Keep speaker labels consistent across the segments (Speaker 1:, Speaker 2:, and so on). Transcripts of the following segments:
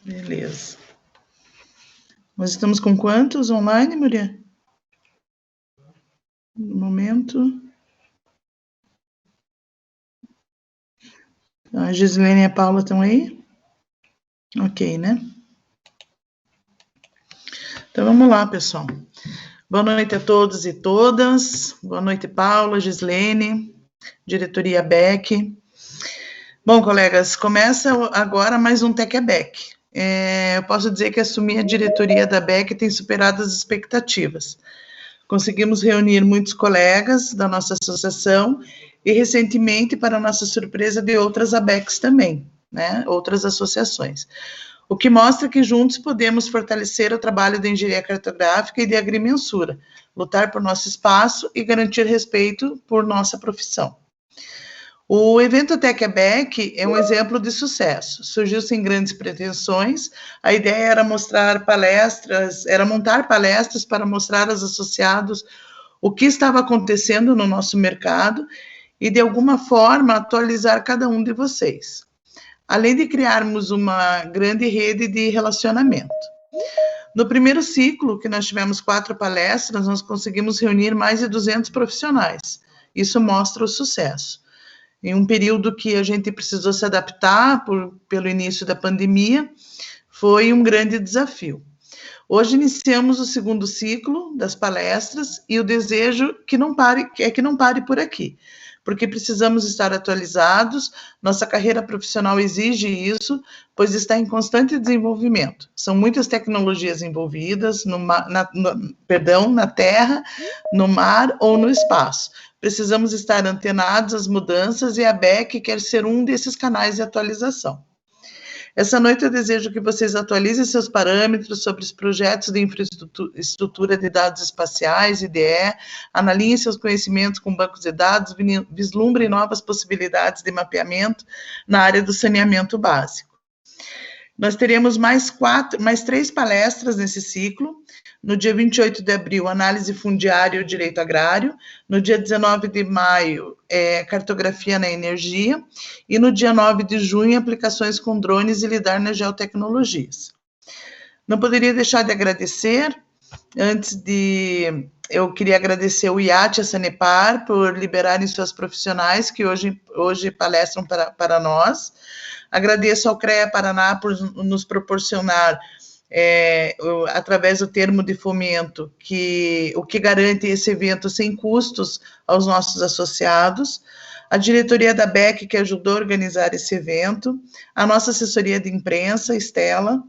Speaker 1: Beleza. Nós estamos com quantos online, Muriel? No momento. A Gislene e a Paula estão aí? Ok, né? Então vamos lá, pessoal. Boa noite a todos e todas. Boa noite, Paula, Gislene, diretoria BEC. Bom, colegas, começa agora mais um TecABEC. Eu posso dizer que assumir a diretoria da BEC tem superado as expectativas. Conseguimos reunir muitos colegas da nossa associação e, recentemente, para nossa surpresa, de outras ABECs também, né? Outras associações. O que mostra que juntos podemos fortalecer o trabalho da engenharia cartográfica e de agrimensura, lutar por nosso espaço e garantir respeito por nossa profissão. O evento TecABEC é um exemplo de sucesso. Surgiu sem grandes pretensões. A ideia era montar palestras para mostrar aos associados o que estava acontecendo no nosso mercado e, de alguma forma, atualizar cada um de vocês, além de criarmos uma grande rede de relacionamento. No primeiro ciclo, que nós tivemos 4 palestras, nós conseguimos reunir mais de 200 profissionais. Isso mostra o sucesso. Em um período que a gente precisou se adaptar pelo início da pandemia, foi um grande desafio. Hoje iniciamos o segundo ciclo das palestras e o desejo é que não pare por aqui, porque precisamos estar atualizados, nossa carreira profissional exige isso, pois está em constante desenvolvimento. São muitas tecnologias envolvidas na terra, no mar ou no espaço. Precisamos estar antenados às mudanças e a BEC quer ser um desses canais de atualização. Essa noite eu desejo que vocês atualizem seus parâmetros sobre os projetos de infraestrutura de dados espaciais, IDE, analiem seus conhecimentos com bancos de dados, vislumbrem novas possibilidades de mapeamento na área do saneamento básico. Nós teremos mais 3 palestras nesse ciclo. No dia 28 de abril, análise fundiária e o direito agrário. No dia 19 de maio, cartografia na energia. E no dia 9 de junho, aplicações com drones e lidar nas geotecnologias. Não poderia deixar de agradecer. Eu queria agradecer o IAT e a Sanepar por liberarem suas profissionais que hoje palestram para nós. Agradeço ao CREA Paraná por nos proporcionar, através do termo de fomento, o que garante esse evento sem custos aos nossos associados, a diretoria da BEC, que ajudou a organizar esse evento, a nossa assessoria de imprensa, Estela,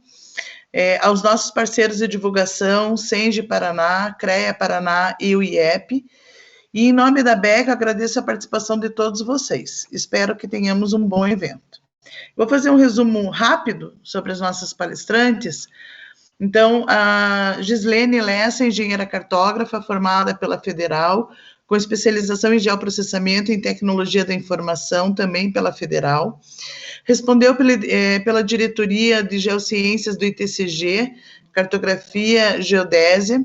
Speaker 1: aos nossos parceiros de divulgação, Senge Paraná, CREA Paraná e o IEP. E, em nome da BEC, agradeço a participação de todos vocês. Espero que tenhamos um bom evento. Vou fazer um resumo rápido sobre as nossas palestrantes. Então, a Gislene Lessa, engenheira cartógrafa, formada pela Federal, com especialização em geoprocessamento e em tecnologia da informação, também pela Federal. Respondeu pela diretoria de geociências do ITCG, cartografia, geodésia,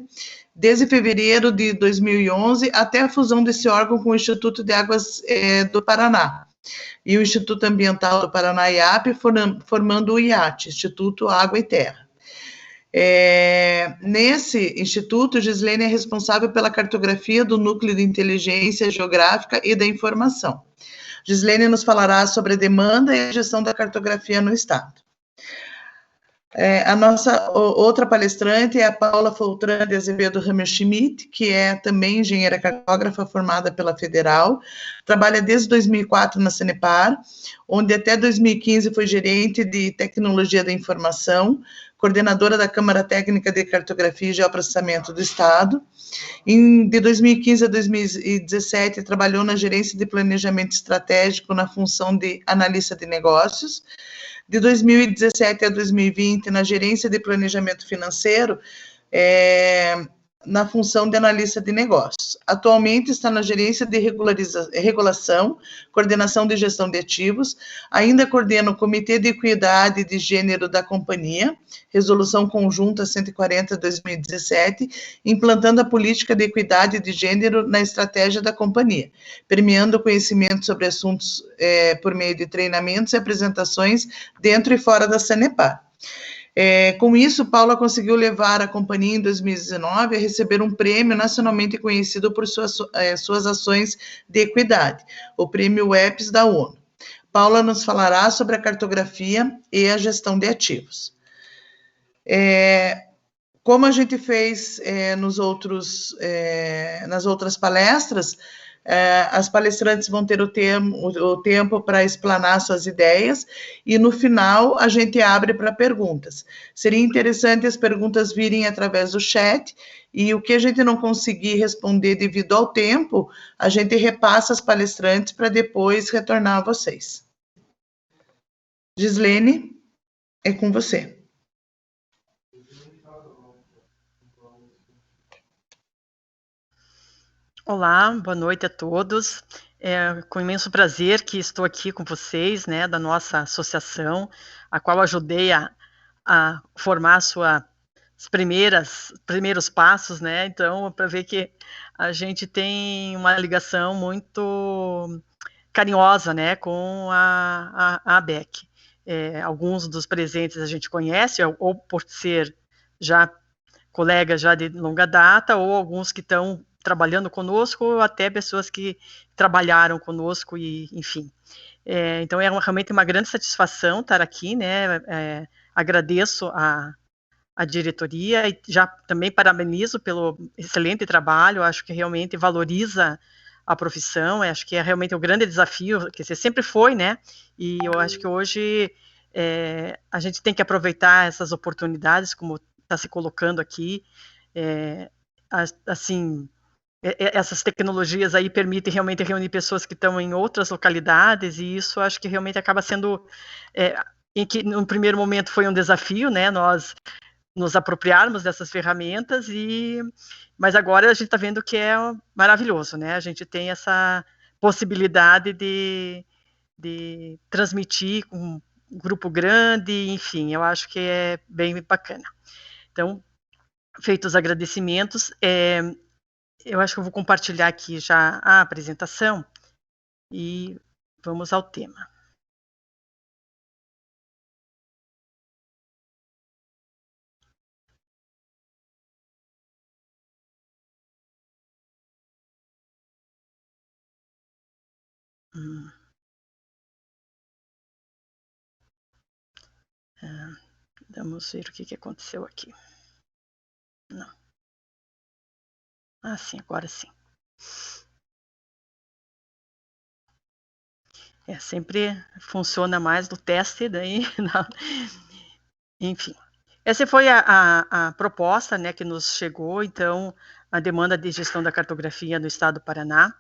Speaker 1: desde fevereiro de 2011 até a fusão desse órgão com o Instituto de Águas do Paraná e o Instituto Ambiental do Paraná, IAP, formando o IAT, Instituto Água e Terra. Nesse instituto, Gislene é responsável pela cartografia do Núcleo de Inteligência Geográfica e da Informação. Gislene nos falará sobre a demanda e a gestão da cartografia no Estado. A nossa outra palestrante é a Paula Foltran de Azevedo Hammerschmidt, que é também engenheira cartógrafa formada pela Federal, trabalha desde 2004 na Sanepar, onde até 2015 foi gerente de tecnologia da informação, coordenadora da Câmara Técnica de Cartografia e Geoprocessamento do Estado. De 2015 a 2017, trabalhou na gerência de planejamento estratégico na função de analista de negócios. De 2017 a 2020, na gerência de planejamento financeiro, na função de analista de negócios. anos. Atualmente está na gerência de regulação, coordenação de gestão de ativos, ainda coordena o Comitê de Equidade de Gênero da companhia, Resolução Conjunta 140/2017, implantando a política de equidade de gênero na estratégia da companhia, premiando o conhecimento sobre assuntos por meio de treinamentos e apresentações dentro e fora da Sanepar. Com isso, Paula conseguiu levar a companhia em 2019 a receber um prêmio nacionalmente conhecido por suas ações de equidade, o Prêmio EPS da ONU. Paula nos falará sobre a cartografia e a gestão de ativos. Como a gente fez nas outras palestras, as palestrantes vão ter o tempo para explanar suas ideias e no final a gente abre para perguntas. Seria interessante as perguntas virem através do chat e o que a gente não conseguir responder devido ao tempo, a gente repassa as palestrantes para depois retornar a vocês. Gislene, é com você.
Speaker 2: Olá, boa noite a todos. É com imenso prazer que estou aqui com vocês, né, da nossa associação, a qual ajudei a formar os primeiros passos, né, então, para ver que a gente tem uma ligação muito carinhosa, né, com a ABEC. Alguns dos presentes a gente conhece, ou por ser já colegas já de longa data, ou alguns que estão trabalhando conosco, ou até pessoas que trabalharam conosco, e enfim. Então, realmente uma grande satisfação estar aqui, né, agradeço a diretoria e já também parabenizo pelo excelente trabalho, acho que realmente valoriza a profissão, acho que é realmente um grande desafio, que sempre foi, né, e eu acho que hoje a gente tem que aproveitar essas oportunidades, como está se colocando aqui, assim, essas tecnologias aí permitem realmente reunir pessoas que estão em outras localidades, e isso acho que realmente acaba sendo, em que no primeiro momento foi um desafio, né, nós nos apropriarmos dessas ferramentas, mas agora a gente está vendo que é maravilhoso, né, a gente tem essa possibilidade de transmitir com um grupo grande, enfim, eu acho que é bem bacana. Então, feitos os agradecimentos, eu acho que eu vou compartilhar aqui já a apresentação e vamos ao tema. Vamos ver o que aconteceu aqui. Não. Ah, sim, agora sim. Sempre funciona mais no teste, daí não. Enfim. Essa foi a proposta, né, que nos chegou, então, a demanda de gestão da cartografia no estado do Paraná.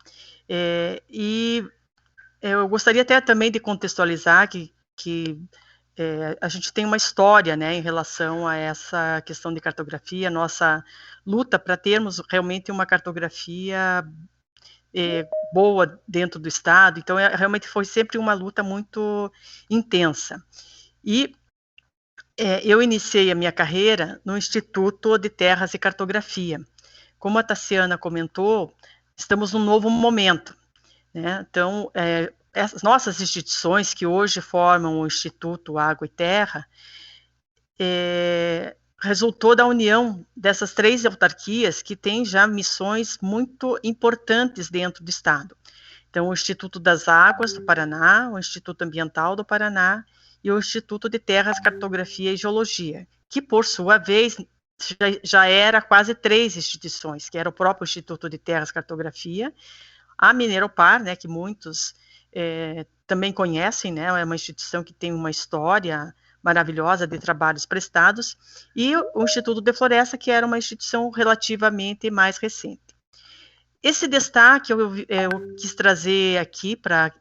Speaker 2: E eu gostaria até também de contextualizar que a gente tem uma história, né, em relação a essa questão de cartografia, nossa luta para termos realmente uma cartografia boa dentro do estado, então realmente foi sempre uma luta muito intensa. E eu iniciei a minha carreira no Instituto de Terras e Cartografia. Como a Tassiana comentou, estamos num novo momento, né? Então, essas nossas instituições que hoje formam o Instituto Água e Terra, resultou da união dessas 3 autarquias que têm já missões muito importantes dentro do estado. Então, o Instituto das Águas do Paraná, o Instituto Ambiental do Paraná e o Instituto de Terras, Cartografia e Geologia, que, por sua vez, já era quase 3 instituições, que era o próprio Instituto de Terras, Cartografia, a Mineropar, né, que muitos também conhecem, né, é uma instituição que tem uma história maravilhosa de trabalhos prestados, e o Instituto de Floresta, que era uma instituição relativamente mais recente. Esse destaque eu quis trazer aqui para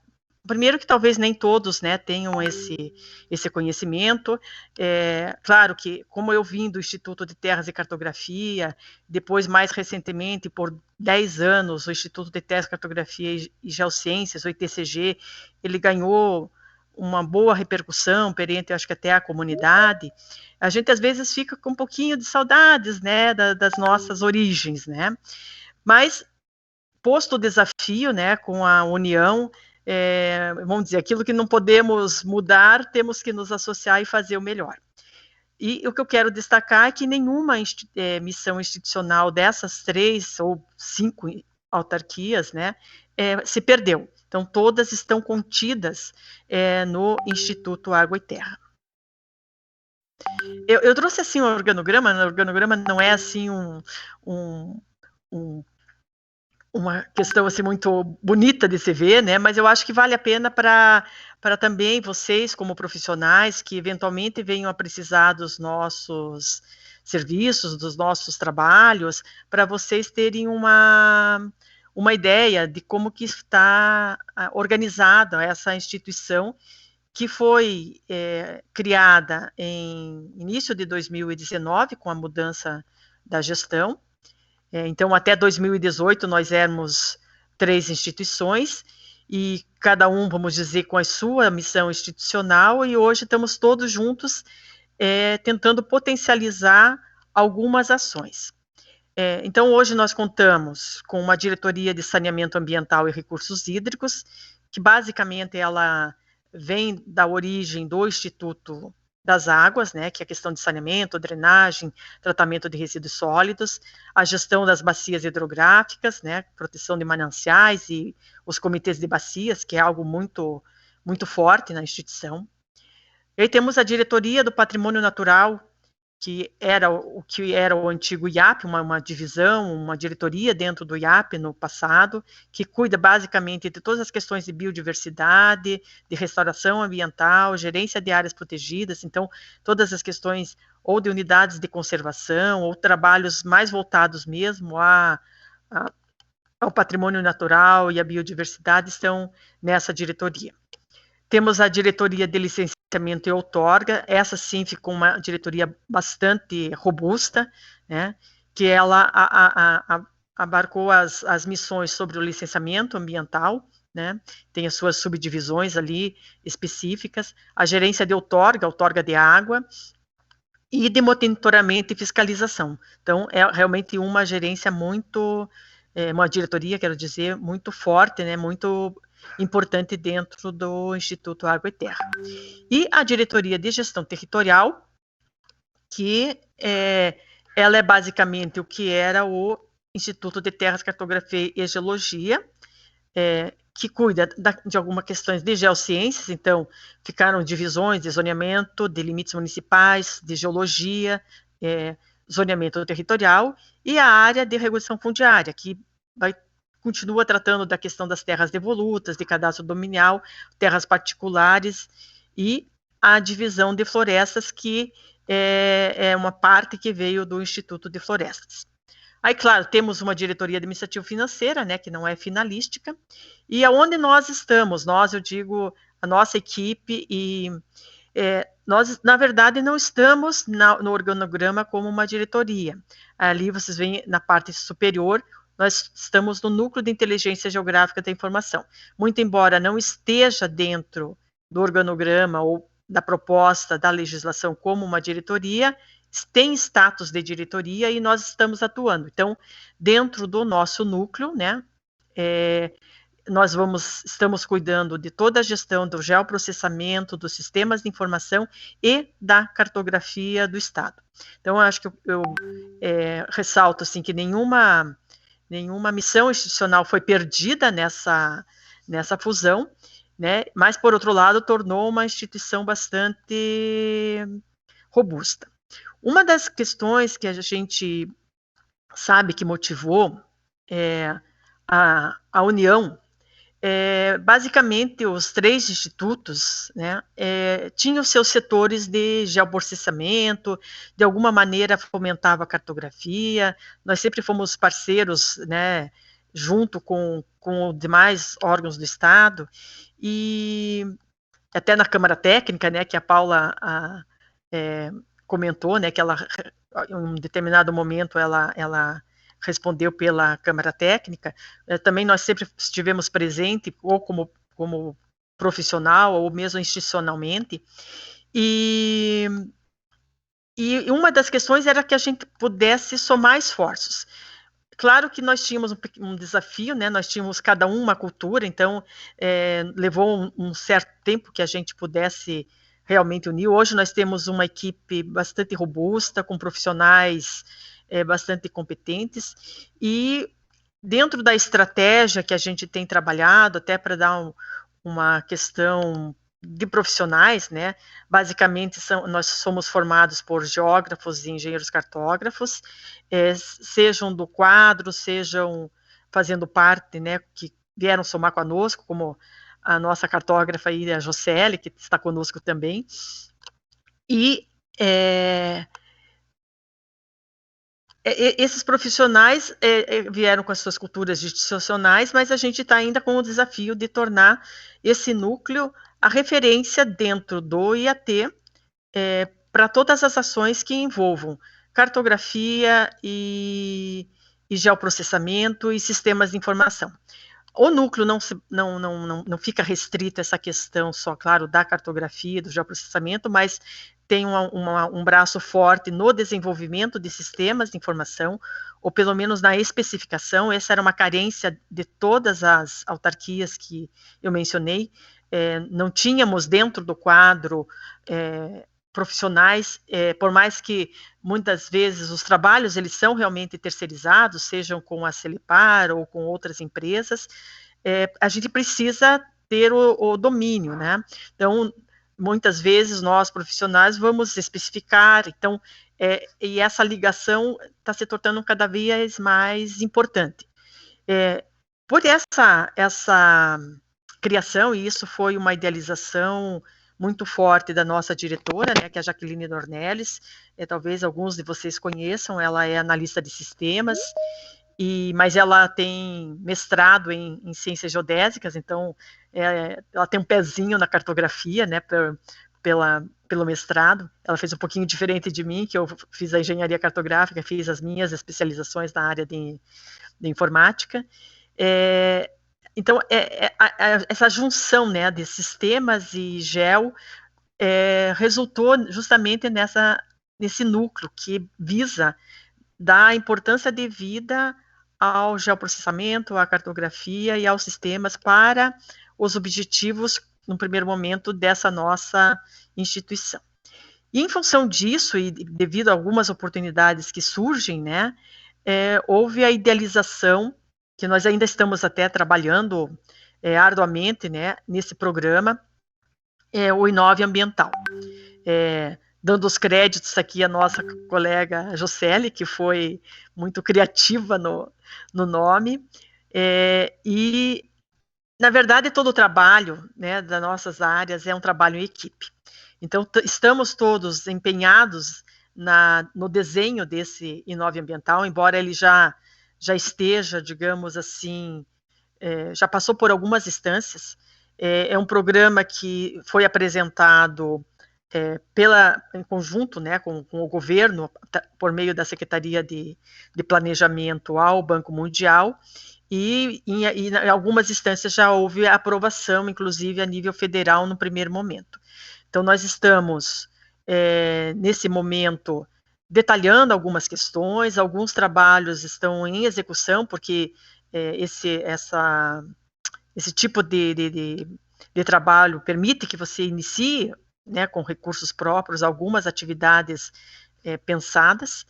Speaker 2: primeiro que talvez nem todos, né, tenham esse conhecimento. Claro que, como eu vim do Instituto de Terras e Cartografia, depois, mais recentemente, por 10 anos, o Instituto de Terras, Cartografia e Geociências, o ITCG, ele ganhou uma boa repercussão perante, acho que até a comunidade. A gente, às vezes, fica com um pouquinho de saudades, né, das nossas origens, né? Mas, posto o desafio, né, com a união, vamos dizer, aquilo que não podemos mudar, temos que nos associar e fazer o melhor. E o que eu quero destacar é que nenhuma missão institucional dessas 3 ou 5 autarquias, né, se perdeu. Então, todas estão contidas no Instituto Água e Terra. Eu trouxe assim um organograma. O organograma não é assim uma questão assim muito bonita de se ver, né? Mas eu acho que vale a pena para também vocês, como profissionais, que eventualmente venham a precisar dos nossos serviços, dos nossos trabalhos, para vocês terem uma ideia de como que está organizada essa instituição, que foi criada em início de 2019, com a mudança da gestão. Então, até 2018, nós éramos 3 instituições, e cada um, vamos dizer, com a sua missão institucional, e hoje estamos todos juntos tentando potencializar algumas ações. Então, hoje nós contamos com uma diretoria de saneamento ambiental e recursos hídricos, que basicamente ela vem da origem do Instituto das Águas, né, que é a questão de saneamento, drenagem, tratamento de resíduos sólidos, a gestão das bacias hidrográficas, né, proteção de mananciais e os comitês de bacias, que é algo muito, muito forte na instituição. E aí temos a diretoria do patrimônio natural, que era o antigo IAP, uma divisão, uma diretoria dentro do IAP no passado, que cuida basicamente de todas as questões de biodiversidade, de restauração ambiental, gerência de áreas protegidas, então todas as questões ou de unidades de conservação, ou trabalhos mais voltados mesmo ao patrimônio natural e à biodiversidade estão nessa diretoria. Temos a diretoria de licenciamento e outorga, essa sim ficou uma diretoria bastante robusta, né, que ela abarcou as missões sobre o licenciamento ambiental, né, tem as suas subdivisões ali específicas, a gerência de outorga de água, e de monitoramento e fiscalização. Então, é realmente uma gerência muito, uma diretoria, quero dizer, muito forte, né, muito importante dentro do Instituto Água e Terra. E a diretoria de gestão territorial, que ela é basicamente o que era o Instituto de Terras, Cartografia e Geologia, que cuida de algumas questões de geociências, então ficaram divisões de zoneamento, de limites municipais, de geologia, zoneamento territorial, e a área de regulação fundiária, que continua tratando da questão das terras devolutas, de cadastro dominial, terras particulares, e a divisão de florestas, que é uma parte que veio do Instituto de Florestas. Aí, claro, temos uma diretoria administrativo-financeira, né, que não é finalística, e aonde nós estamos, eu digo, a nossa equipe, e nós, na verdade, não estamos no organograma como uma diretoria. Ali, vocês veem na parte superior, nós estamos no núcleo de inteligência geográfica da informação. Muito embora não esteja dentro do organograma ou da proposta da legislação como uma diretoria, tem status de diretoria e nós estamos atuando. Então, dentro do nosso núcleo, né, nós estamos cuidando de toda a gestão do geoprocessamento, dos sistemas de informação e da cartografia do Estado. Então, eu acho que eu ressalto assim, que nenhuma missão institucional foi perdida nessa fusão, né? Mas, por outro lado, tornou uma instituição bastante robusta. Uma das questões que a gente sabe que motivou a união, basicamente, os 3 institutos, né, tinham seus setores de geoprocessamento, de alguma maneira fomentava a cartografia, nós sempre fomos parceiros, né, junto com os demais órgãos do Estado, e até na Câmara Técnica, né, que a Paula comentou, né, que ela, em um determinado momento, ela respondeu pela Câmara Técnica. Também nós sempre estivemos presentes, ou como profissional, ou mesmo institucionalmente, e uma das questões era que a gente pudesse somar esforços. Claro que nós tínhamos um desafio, né? Nós tínhamos cada uma cultura, então levou um certo tempo que a gente pudesse realmente unir. Hoje nós temos uma equipe bastante robusta, com profissionais bastante competentes, e dentro da estratégia que a gente tem trabalhado, até para dar uma questão de profissionais, né? Basicamente nós somos formados por geógrafos e engenheiros cartógrafos, sejam do quadro, sejam fazendo parte, né, que vieram somar conosco, como a nossa cartógrafa aí, a Jocely, que está conosco também, e esses profissionais vieram com as suas culturas institucionais, mas a gente está ainda com o desafio de tornar esse núcleo a referência dentro do IAT para todas as ações que envolvam cartografia e geoprocessamento e sistemas de informação. O núcleo não fica restrito a essa questão só, claro, da cartografia, do geoprocessamento, mas tem um braço forte no desenvolvimento de sistemas de informação, ou pelo menos na especificação. Essa era uma carência de todas as autarquias que eu mencionei. Não tínhamos dentro do quadro profissionais, por mais que muitas vezes os trabalhos eles são realmente terceirizados, sejam com a Celepar ou com outras empresas, a gente precisa ter o domínio, né? Então, muitas vezes nós profissionais vamos especificar, então, e essa ligação está se tornando cada vez mais importante. Por essa criação, e isso foi uma idealização muito forte da nossa diretora, né, que é a Jaqueline Dornelles, talvez alguns de vocês conheçam, ela é analista de sistemas, mas ela tem mestrado em ciências geodésicas, então ela tem um pezinho na cartografia, né, pelo mestrado. Ela fez um pouquinho diferente de mim, que eu fiz a engenharia cartográfica, fiz as minhas especializações na área de informática. Então, essa junção, né, de sistemas e geo resultou justamente nesse núcleo que visa dar a importância devida ao geoprocessamento, à cartografia e aos sistemas para os objetivos, no primeiro momento, dessa nossa instituição. E em função disso, e devido a algumas oportunidades que surgem, né, houve a idealização, que nós ainda estamos até trabalhando arduamente, né, nesse programa, o Inove Ambiental. Dando os créditos aqui à nossa colega Jocely, que foi muito criativa no nome, e, na verdade, todo o trabalho, né, das nossas áreas é um trabalho em equipe. Então, estamos todos empenhados no desenho desse Inove Ambiental, embora ele já esteja, digamos assim, já passou por algumas instâncias. É um programa que foi apresentado em conjunto, né, com o governo, por meio da Secretaria de Planejamento ao Banco Mundial, e em algumas instâncias já houve aprovação, inclusive a nível federal, no primeiro momento. Então, nós estamos, nesse momento, detalhando algumas questões, alguns trabalhos estão em execução, porque esse tipo de trabalho permite que você inicie, né, com recursos próprios, algumas atividades pensadas,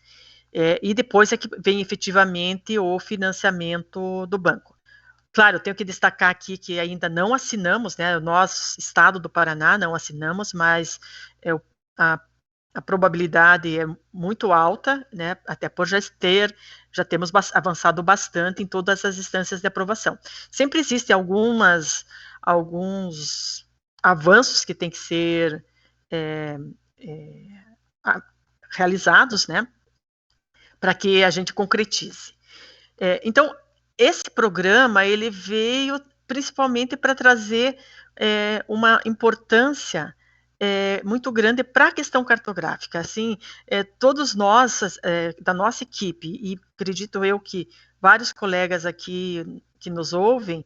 Speaker 2: e depois é que vem efetivamente o financiamento do banco. Claro, eu tenho que destacar aqui que ainda não assinamos, né, nós, Estado do Paraná, não assinamos, mas a probabilidade é muito alta, né, até por já temos avançado bastante em todas as instâncias de aprovação. Sempre existem alguns avanços que têm que ser realizados, né, para que a gente concretize. Então, esse programa ele veio principalmente para trazer uma importância muito grande para a questão cartográfica. Assim, todos nós, da nossa equipe, e acredito eu que vários colegas aqui que nos ouvem,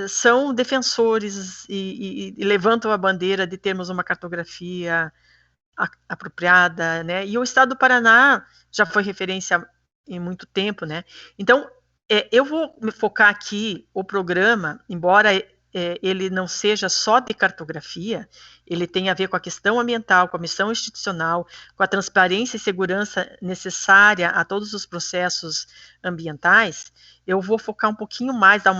Speaker 2: são defensores e levantam a bandeira de termos uma cartografia apropriada, né? E o Estado do Paraná já foi referência em muito tempo, né? Então, eu vou me focar aqui o programa, embora ele não seja só de cartografia, ele tem a ver com a questão ambiental, com a missão institucional, com a transparência e segurança necessária a todos os processos ambientais. Eu vou focar um pouquinho mais, dar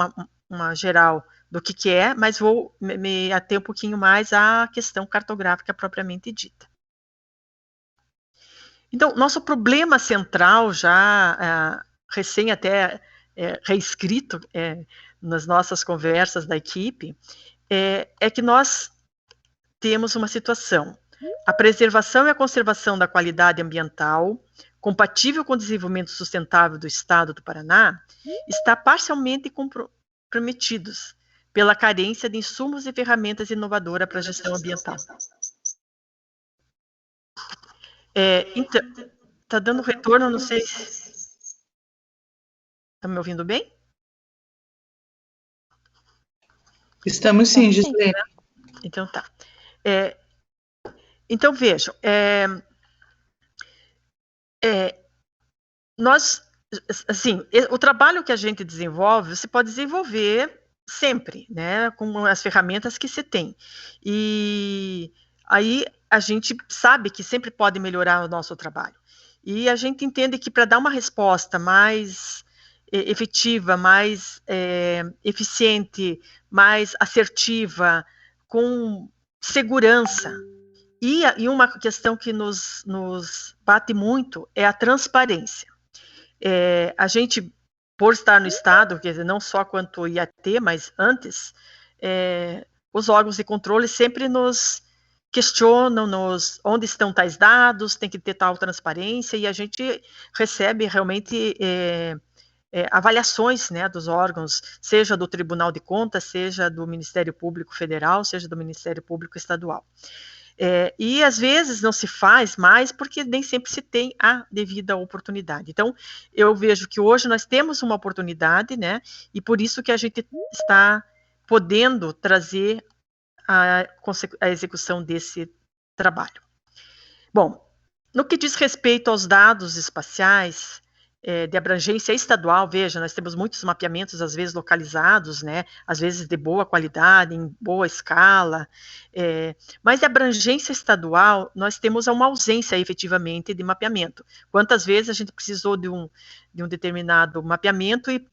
Speaker 2: uma geral do que é, mas vou me ater um pouquinho mais à questão cartográfica propriamente dita. Então, nosso problema central, já recém até reescrito nas nossas conversas da equipe, é que nós temos uma situação. A preservação e a conservação da qualidade ambiental, compatível com o desenvolvimento sustentável do Estado do Paraná, está parcialmente comprometidos pela carência de insumos e ferramentas inovadoras para a gestão ambiental. Então, está dando retorno, não sei se... Está me ouvindo bem?
Speaker 1: Estamos sim, Gislene.
Speaker 2: Então tá. Então vejam, nós, assim, o trabalho que a gente desenvolve, você pode desenvolver sempre, né, com as ferramentas que se tem. E aí a gente sabe que sempre pode melhorar o nosso trabalho. E a gente entende que para dar uma resposta mais efetiva, mais eficiente, mais assertiva, com segurança. E uma questão que nos bate muito é a transparência. A gente, por estar no Estado, quer dizer, não só quanto IAT, mas antes, os órgãos de controle sempre nos questionam onde estão tais dados, tem que ter tal transparência, e a gente recebe realmente avaliações, né, dos órgãos, seja do Tribunal de Contas, seja do Ministério Público Federal, seja do Ministério Público Estadual. E às vezes não se faz mais porque nem sempre se tem a devida oportunidade. Então, eu vejo que hoje nós temos uma oportunidade, né, e por isso que a gente está podendo trazer a execução desse trabalho. Bom, no que diz respeito aos dados espaciais, de abrangência estadual, veja, nós temos muitos mapeamentos, às vezes localizados, né, às vezes de boa qualidade, em boa escala, mas de abrangência estadual, nós temos uma ausência, efetivamente, de mapeamento. Quantas vezes a gente precisou de um determinado mapeamento e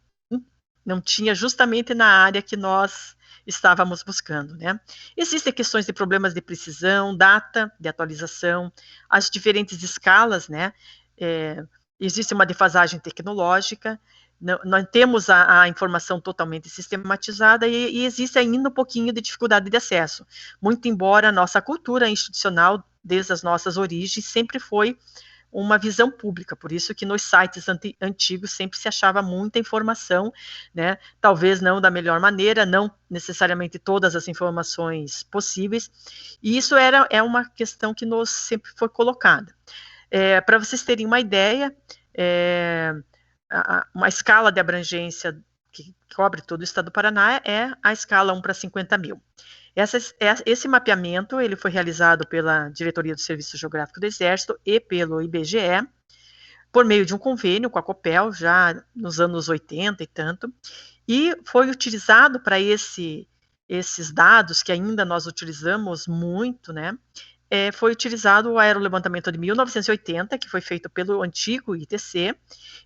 Speaker 2: não tinha justamente na área que nós estávamos buscando, né? Existem questões de problemas de precisão, data de atualização, as diferentes escalas, né? Existe uma defasagem tecnológica, não temos a informação totalmente sistematizada e existe ainda um pouquinho de dificuldade de acesso, muito embora a nossa cultura institucional, desde as nossas origens, sempre foi uma visão pública, por isso que nos sites antigos sempre se achava muita informação, né? Talvez não da melhor maneira, não necessariamente todas as informações possíveis, e isso é uma questão que nos sempre foi colocada. Para vocês terem uma ideia, uma escala de abrangência que cobre todo o estado do Paraná é a escala 1 para 50 mil. Esse mapeamento ele foi realizado pela Diretoria do Serviço Geográfico do Exército e pelo IBGE, por meio de um convênio com a Copel, já nos anos 80 e tanto, e foi utilizado para esses dados que ainda nós utilizamos muito, né? Foi utilizado o aerolevantamento de 1980, que foi feito pelo antigo ITC,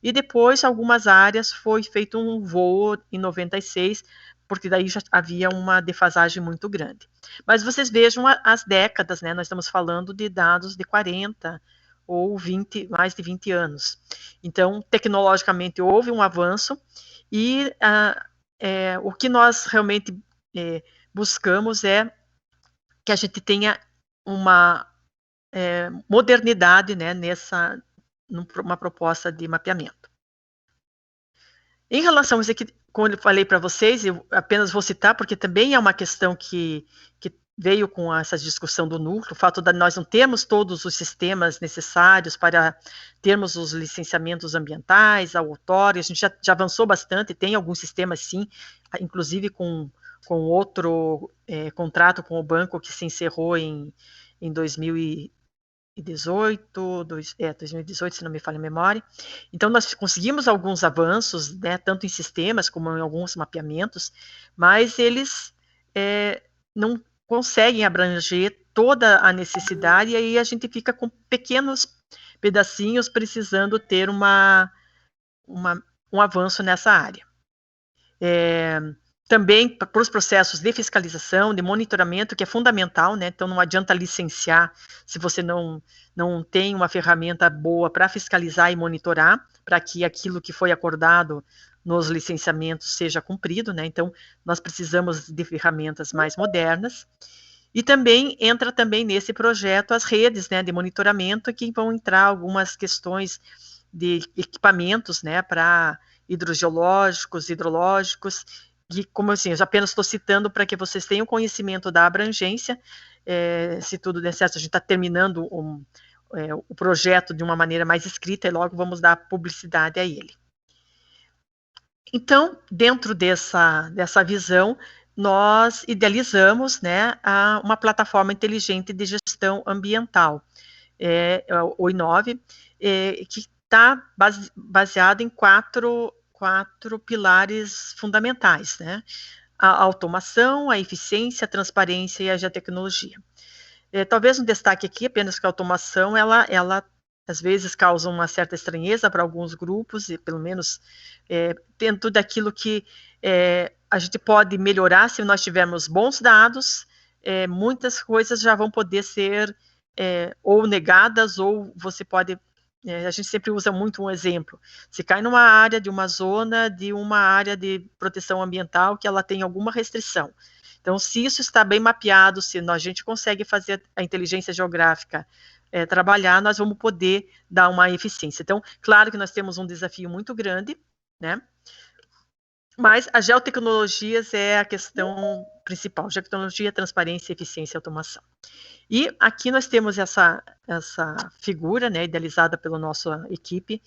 Speaker 2: e depois, algumas áreas, foi feito um voo em 96, porque daí já havia uma defasagem muito grande. Mas vocês vejam as décadas, né? Nós estamos falando de dados de 40 ou 20, mais de 20 anos. Então, tecnologicamente, houve um avanço, e o que nós realmente buscamos é que a gente tenha uma modernidade, né, numa proposta de mapeamento. Em relação a isso aqui, como eu falei para vocês, eu apenas vou citar, porque também é uma questão que veio com essa discussão do núcleo, o fato de nós não termos todos os sistemas necessários para termos os licenciamentos ambientais, a outorga, a gente já avançou bastante, tem alguns sistemas sim, inclusive com outro contrato com o banco que se encerrou em 2018, se não me falha a memória. Então, nós conseguimos alguns avanços, né, tanto em sistemas como em alguns mapeamentos, mas eles não conseguem abranger toda a necessidade, e aí a gente fica com pequenos pedacinhos precisando ter um avanço nessa área. Também para os processos de fiscalização, de monitoramento, que é fundamental, né? Então não adianta licenciar se você não tem uma ferramenta boa para fiscalizar e monitorar, para que aquilo que foi acordado nos licenciamentos seja cumprido, né? Então nós precisamos de ferramentas mais modernas. E também entra também nesse projeto as redes, né, de monitoramento, que vão entrar algumas questões de equipamentos, né, para hidrogeológicos, hidrológicos, e como assim, eu apenas estou citando para que vocês tenham conhecimento da abrangência. Se tudo der certo, a gente está terminando o projeto de uma maneira mais escrita e logo vamos dar publicidade a ele. Então, dentro dessa visão, nós idealizamos, né, uma plataforma inteligente de gestão ambiental, o I9, que está baseado em quatro pilares fundamentais, né? A automação, a eficiência, a transparência e a geotecnologia. Talvez um destaque aqui, apenas que a automação, ela às vezes causa uma certa estranheza para alguns grupos, e pelo menos dentro daquilo que a gente pode melhorar se nós tivermos bons dados, muitas coisas já vão poder ser ou negadas, ou você pode... a gente sempre usa muito um exemplo. Se cai numa área de uma zona, de uma área de proteção ambiental, que ela tem alguma restrição. Então, se isso está bem mapeado, se a gente consegue fazer a inteligência geográfica trabalhar, nós vamos poder dar uma eficiência. Então, claro que nós temos um desafio muito grande, né? Mas as geotecnologias é a questão principal. Geotecnologia, transparência, eficiência e automação. E aqui nós temos essa figura, né, idealizada pela nossa equipe,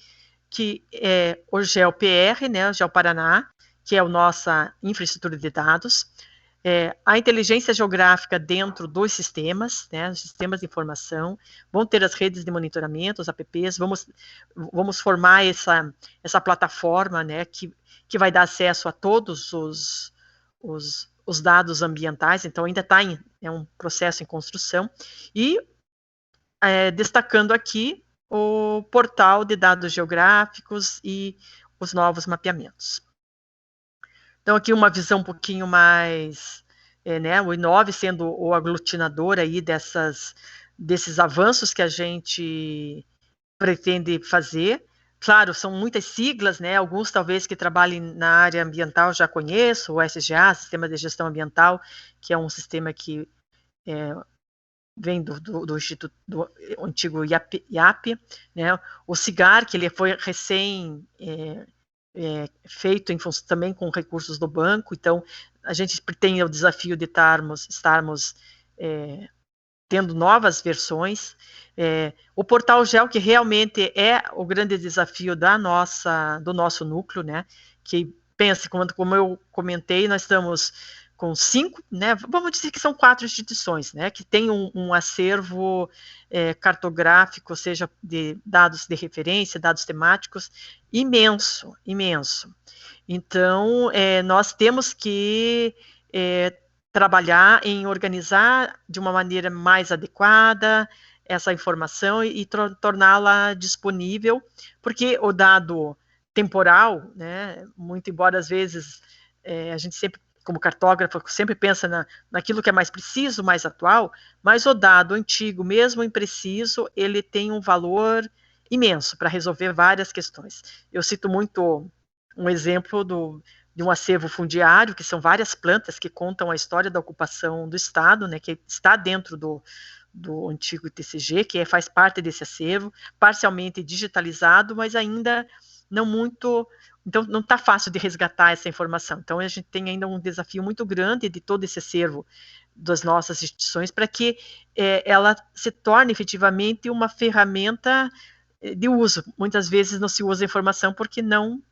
Speaker 2: que é o GeoPR, né, o GeoParaná, que é a nossa infraestrutura de dados, a inteligência geográfica dentro dos sistemas, né, os sistemas de informação, vão ter as redes de monitoramento, os apps, vamos formar essa plataforma, né, que vai dar acesso a todos os dados ambientais, então ainda está um processo em construção, e destacando aqui o portal de dados geográficos e os novos mapeamentos. Então, aqui uma visão um pouquinho mais, né, o I9 sendo o aglutinador aí desses avanços que a gente pretende fazer. Claro, são muitas siglas, né, alguns talvez que trabalhem na área ambiental já conheço, o SGA, Sistema de Gestão Ambiental, que é um sistema que vem do Instituto, do antigo IAP, né, o CIGAR, que ele foi recém... feito também com recursos do banco, então a gente tem o desafio de estarmos tendo novas versões. O portal GEO, que realmente é o grande desafio do nosso núcleo, né, que pense, como eu comentei, nós estamos com 5, né, vamos dizer que são 4 instituições, né, que tem um acervo cartográfico, seja de dados de referência, dados temáticos, imenso. Então, nós temos que trabalhar em organizar de uma maneira mais adequada essa informação e torná-la disponível, porque o dado temporal, né, muito embora às vezes a gente sempre, como cartógrafo, sempre pensa naquilo que é mais preciso, mais atual, mas o dado antigo, mesmo impreciso, ele tem um valor imenso para resolver várias questões. Eu cito muito um exemplo de um acervo fundiário, que são várias plantas que contam a história da ocupação do Estado, né, que está dentro do antigo TCG, que faz parte desse acervo, parcialmente digitalizado, mas ainda não muito, então não está fácil de resgatar essa informação. Então a gente tem ainda um desafio muito grande de todo esse acervo das nossas instituições para que ela se torne efetivamente uma ferramenta de uso. Muitas vezes não se usa a informação porque não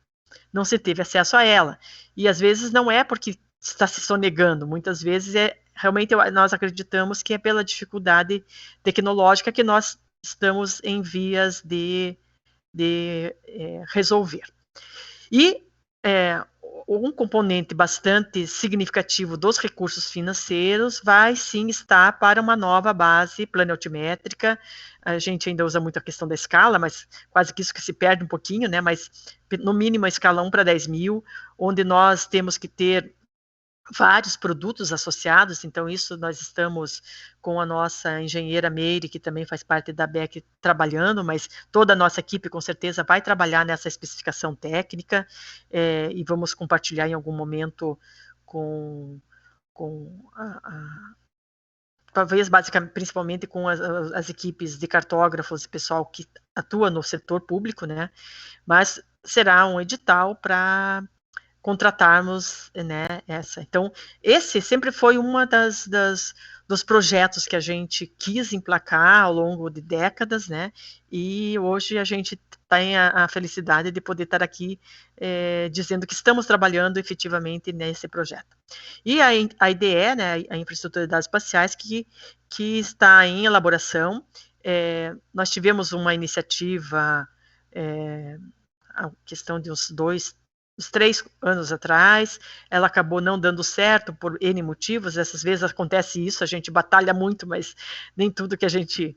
Speaker 2: se teve acesso a ela. E às vezes não é porque está se sonegando, muitas vezes realmente nós acreditamos que é pela dificuldade tecnológica que nós estamos em vias de resolver. E um componente bastante significativo dos recursos financeiros vai sim estar para uma nova base planaltimétrica. A gente ainda usa muito a questão da escala, mas quase que isso que se perde um pouquinho, né? Mas no mínimo a escala 1 para 10 mil, onde nós temos que ter vários produtos associados, então isso nós estamos com a nossa engenheira Meire, que também faz parte da BEC, trabalhando, mas toda a nossa equipe com certeza vai trabalhar nessa especificação técnica, e vamos compartilhar em algum momento com talvez basicamente, principalmente com as equipes de cartógrafos e pessoal que atua no setor público, né, mas será um edital para contratarmos, né, essa. Então, esse sempre foi uma dos projetos que a gente quis emplacar ao longo de décadas, né, e hoje a gente tem a felicidade de poder estar aqui dizendo que estamos trabalhando efetivamente nesse projeto. E a IDE, né, a Infraestrutura de Dados Espaciais, que está em elaboração. Nós tivemos uma iniciativa, a questão de uns 3 anos atrás, ela acabou não dando certo por N motivos. Essas vezes acontece isso, a gente batalha muito, mas nem tudo que a gente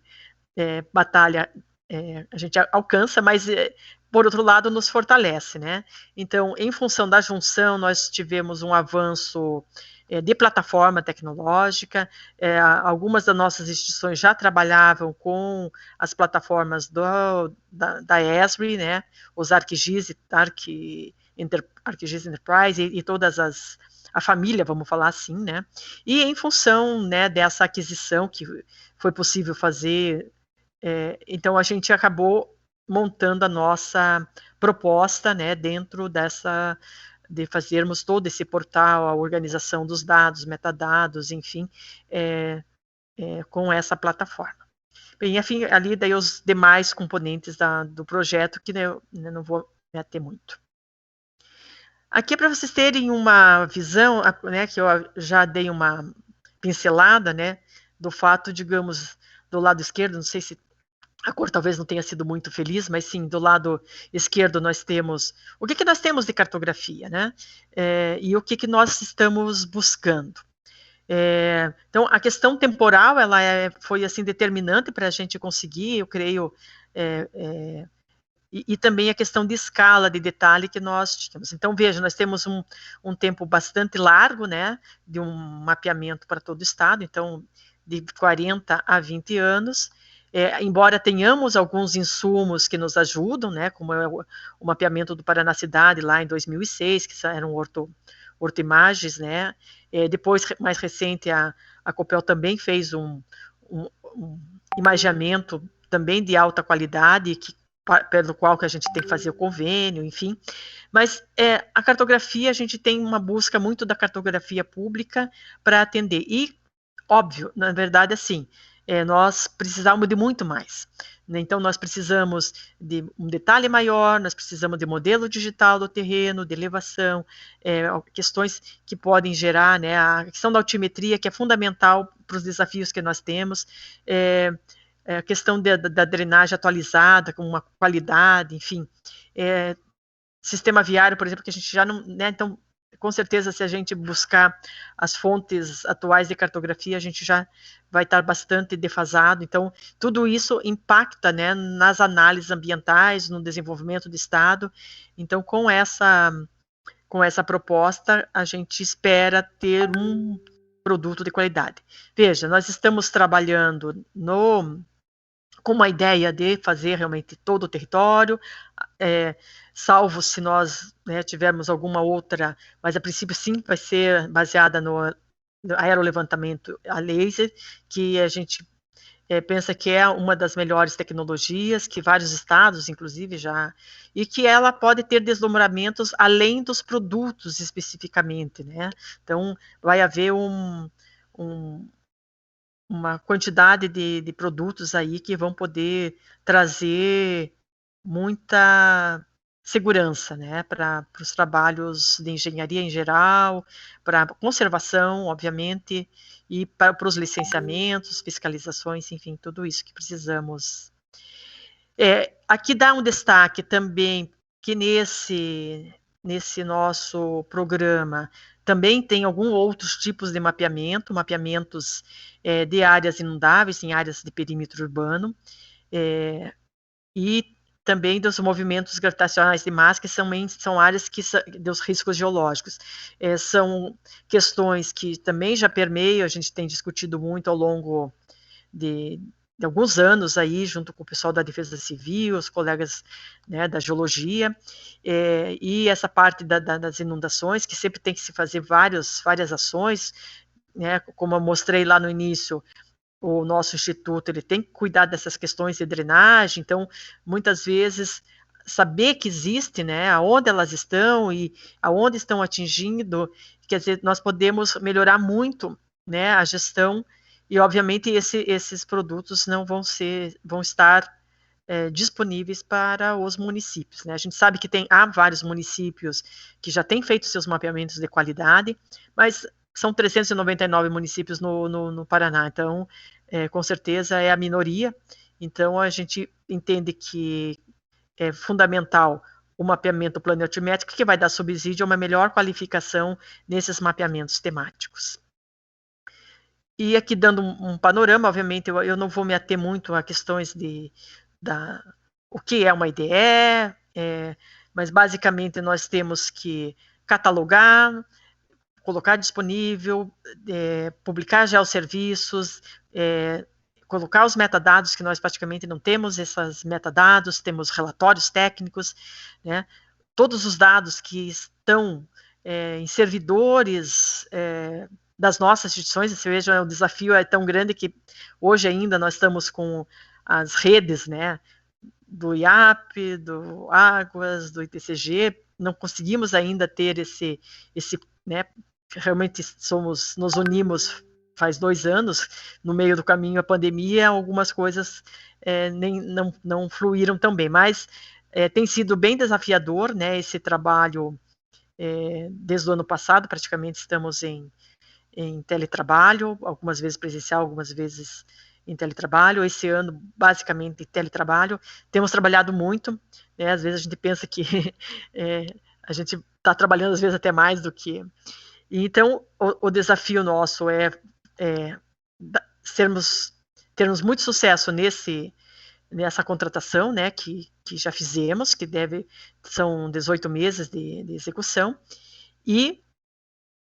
Speaker 2: batalha a gente alcança, mas por outro lado nos fortalece, né? Então, em função da junção, nós tivemos um avanço de plataforma tecnológica. Algumas das nossas instituições já trabalhavam com as plataformas da ESRI, né? Os ArcGIS e ArcGIS Enterprise e todas a família, vamos falar assim, né? E em função, né, dessa aquisição que foi possível fazer, então a gente acabou montando a nossa proposta, né, dentro de fazermos todo esse portal, a organização dos dados, metadados, enfim, com essa plataforma. Bem, enfim, ali daí os demais componentes do projeto, que eu não vou me ater muito. Aqui é para vocês terem uma visão, né, que eu já dei uma pincelada, né, do fato, digamos, do lado esquerdo, não sei se a cor talvez não tenha sido muito feliz, mas sim, do lado esquerdo nós temos o que nós temos de cartografia, né, e o que nós estamos buscando. Então, a questão temporal, ela foi assim determinante para a gente conseguir, eu creio, e também a questão de escala, de detalhe que nós tínhamos. Então, veja, nós temos um tempo bastante largo, né, de um mapeamento para todo o estado, então, de 40 a 20 anos, embora tenhamos alguns insumos que nos ajudam, né, como é o mapeamento do Paraná Cidade, lá em 2006, que eram ortoimagens, né, depois, mais recente, a Copel também fez um imageamento também de alta qualidade, pelo qual que a gente tem que fazer o convênio, enfim. Mas a cartografia, a gente tem uma busca muito da cartografia pública para atender. E, óbvio, na verdade, assim, nós precisamos de muito mais. Né? Então, nós precisamos de um detalhe maior, nós precisamos de modelo digital do terreno, de elevação, questões que podem gerar, né, a questão da altimetria, que é fundamental para os desafios que nós temos, a questão da drenagem atualizada, com uma qualidade, enfim. Sistema viário, por exemplo, que a gente já não... Né, então, com certeza, se a gente buscar as fontes atuais de cartografia, a gente já vai estar bastante defasado. Então, tudo isso impacta, né, nas análises ambientais, no desenvolvimento do Estado. Então, com essa proposta, a gente espera ter um produto de qualidade. Veja, nós estamos trabalhando com uma ideia de fazer realmente todo o território, salvo se nós, né, tivermos alguma outra, mas a princípio sim vai ser baseada no aerolevantamento a laser, que a gente pensa que é uma das melhores tecnologias, que vários estados, inclusive, já... E que ela pode ter desdobramentos além dos produtos, especificamente, né? Então, vai haver uma quantidade de produtos aí que vão poder trazer muita segurança, né, para os trabalhos de engenharia em geral, para conservação, obviamente, e para os licenciamentos, fiscalizações, enfim, tudo isso que precisamos. Aqui dá um destaque também que nesse nosso programa também tem alguns outros tipos de mapeamentos de áreas inundáveis, em áreas de perímetro urbano, e também dos movimentos gravitacionais de massa, que são áreas dos riscos geológicos. São questões que também já permeiam, a gente tem discutido muito ao longo de alguns anos aí, junto com o pessoal da Defesa Civil, os colegas, né, da geologia, e essa parte das inundações, que sempre tem que se fazer várias ações, né, como eu mostrei lá no início. O nosso instituto ele tem que cuidar dessas questões de drenagem, então muitas vezes saber que existe, né, aonde elas estão e aonde estão atingindo, quer dizer, nós podemos melhorar muito, né, a gestão, e obviamente esses produtos não vão estar disponíveis para os municípios, né? A gente sabe que há vários municípios que já têm feito seus mapeamentos de qualidade, mas são 399 municípios no Paraná, então com certeza é a minoria. Então a gente entende que é fundamental o mapeamento planetimétrico, que vai dar subsídio a uma melhor qualificação nesses mapeamentos temáticos. E aqui dando um panorama, obviamente eu não vou me ater muito a questões o que é uma IDE, mas basicamente nós temos que catalogar, colocar disponível, publicar geosserviços, colocar os metadados, que nós praticamente não temos esses metadados, temos relatórios técnicos, né? Todos os dados que estão em servidores das nossas instituições, você veja, o desafio é tão grande que hoje ainda nós estamos com as redes, né, do IAP, do Águas, do ITCG, não conseguimos ainda ter esse né, realmente nos unimos faz 2 anos, no meio do caminho a pandemia, algumas coisas não fluíram tão bem, mas tem sido bem desafiador, né, esse trabalho desde o ano passado, praticamente estamos em teletrabalho, algumas vezes presencial, algumas vezes em teletrabalho. Esse ano, basicamente, teletrabalho. Temos trabalhado muito, né? Às vezes a gente pensa que a gente está trabalhando, às vezes, até mais do que... Então, o desafio nosso é termos muito sucesso nessa contratação, né, que já fizemos, que são 18 meses de execução, e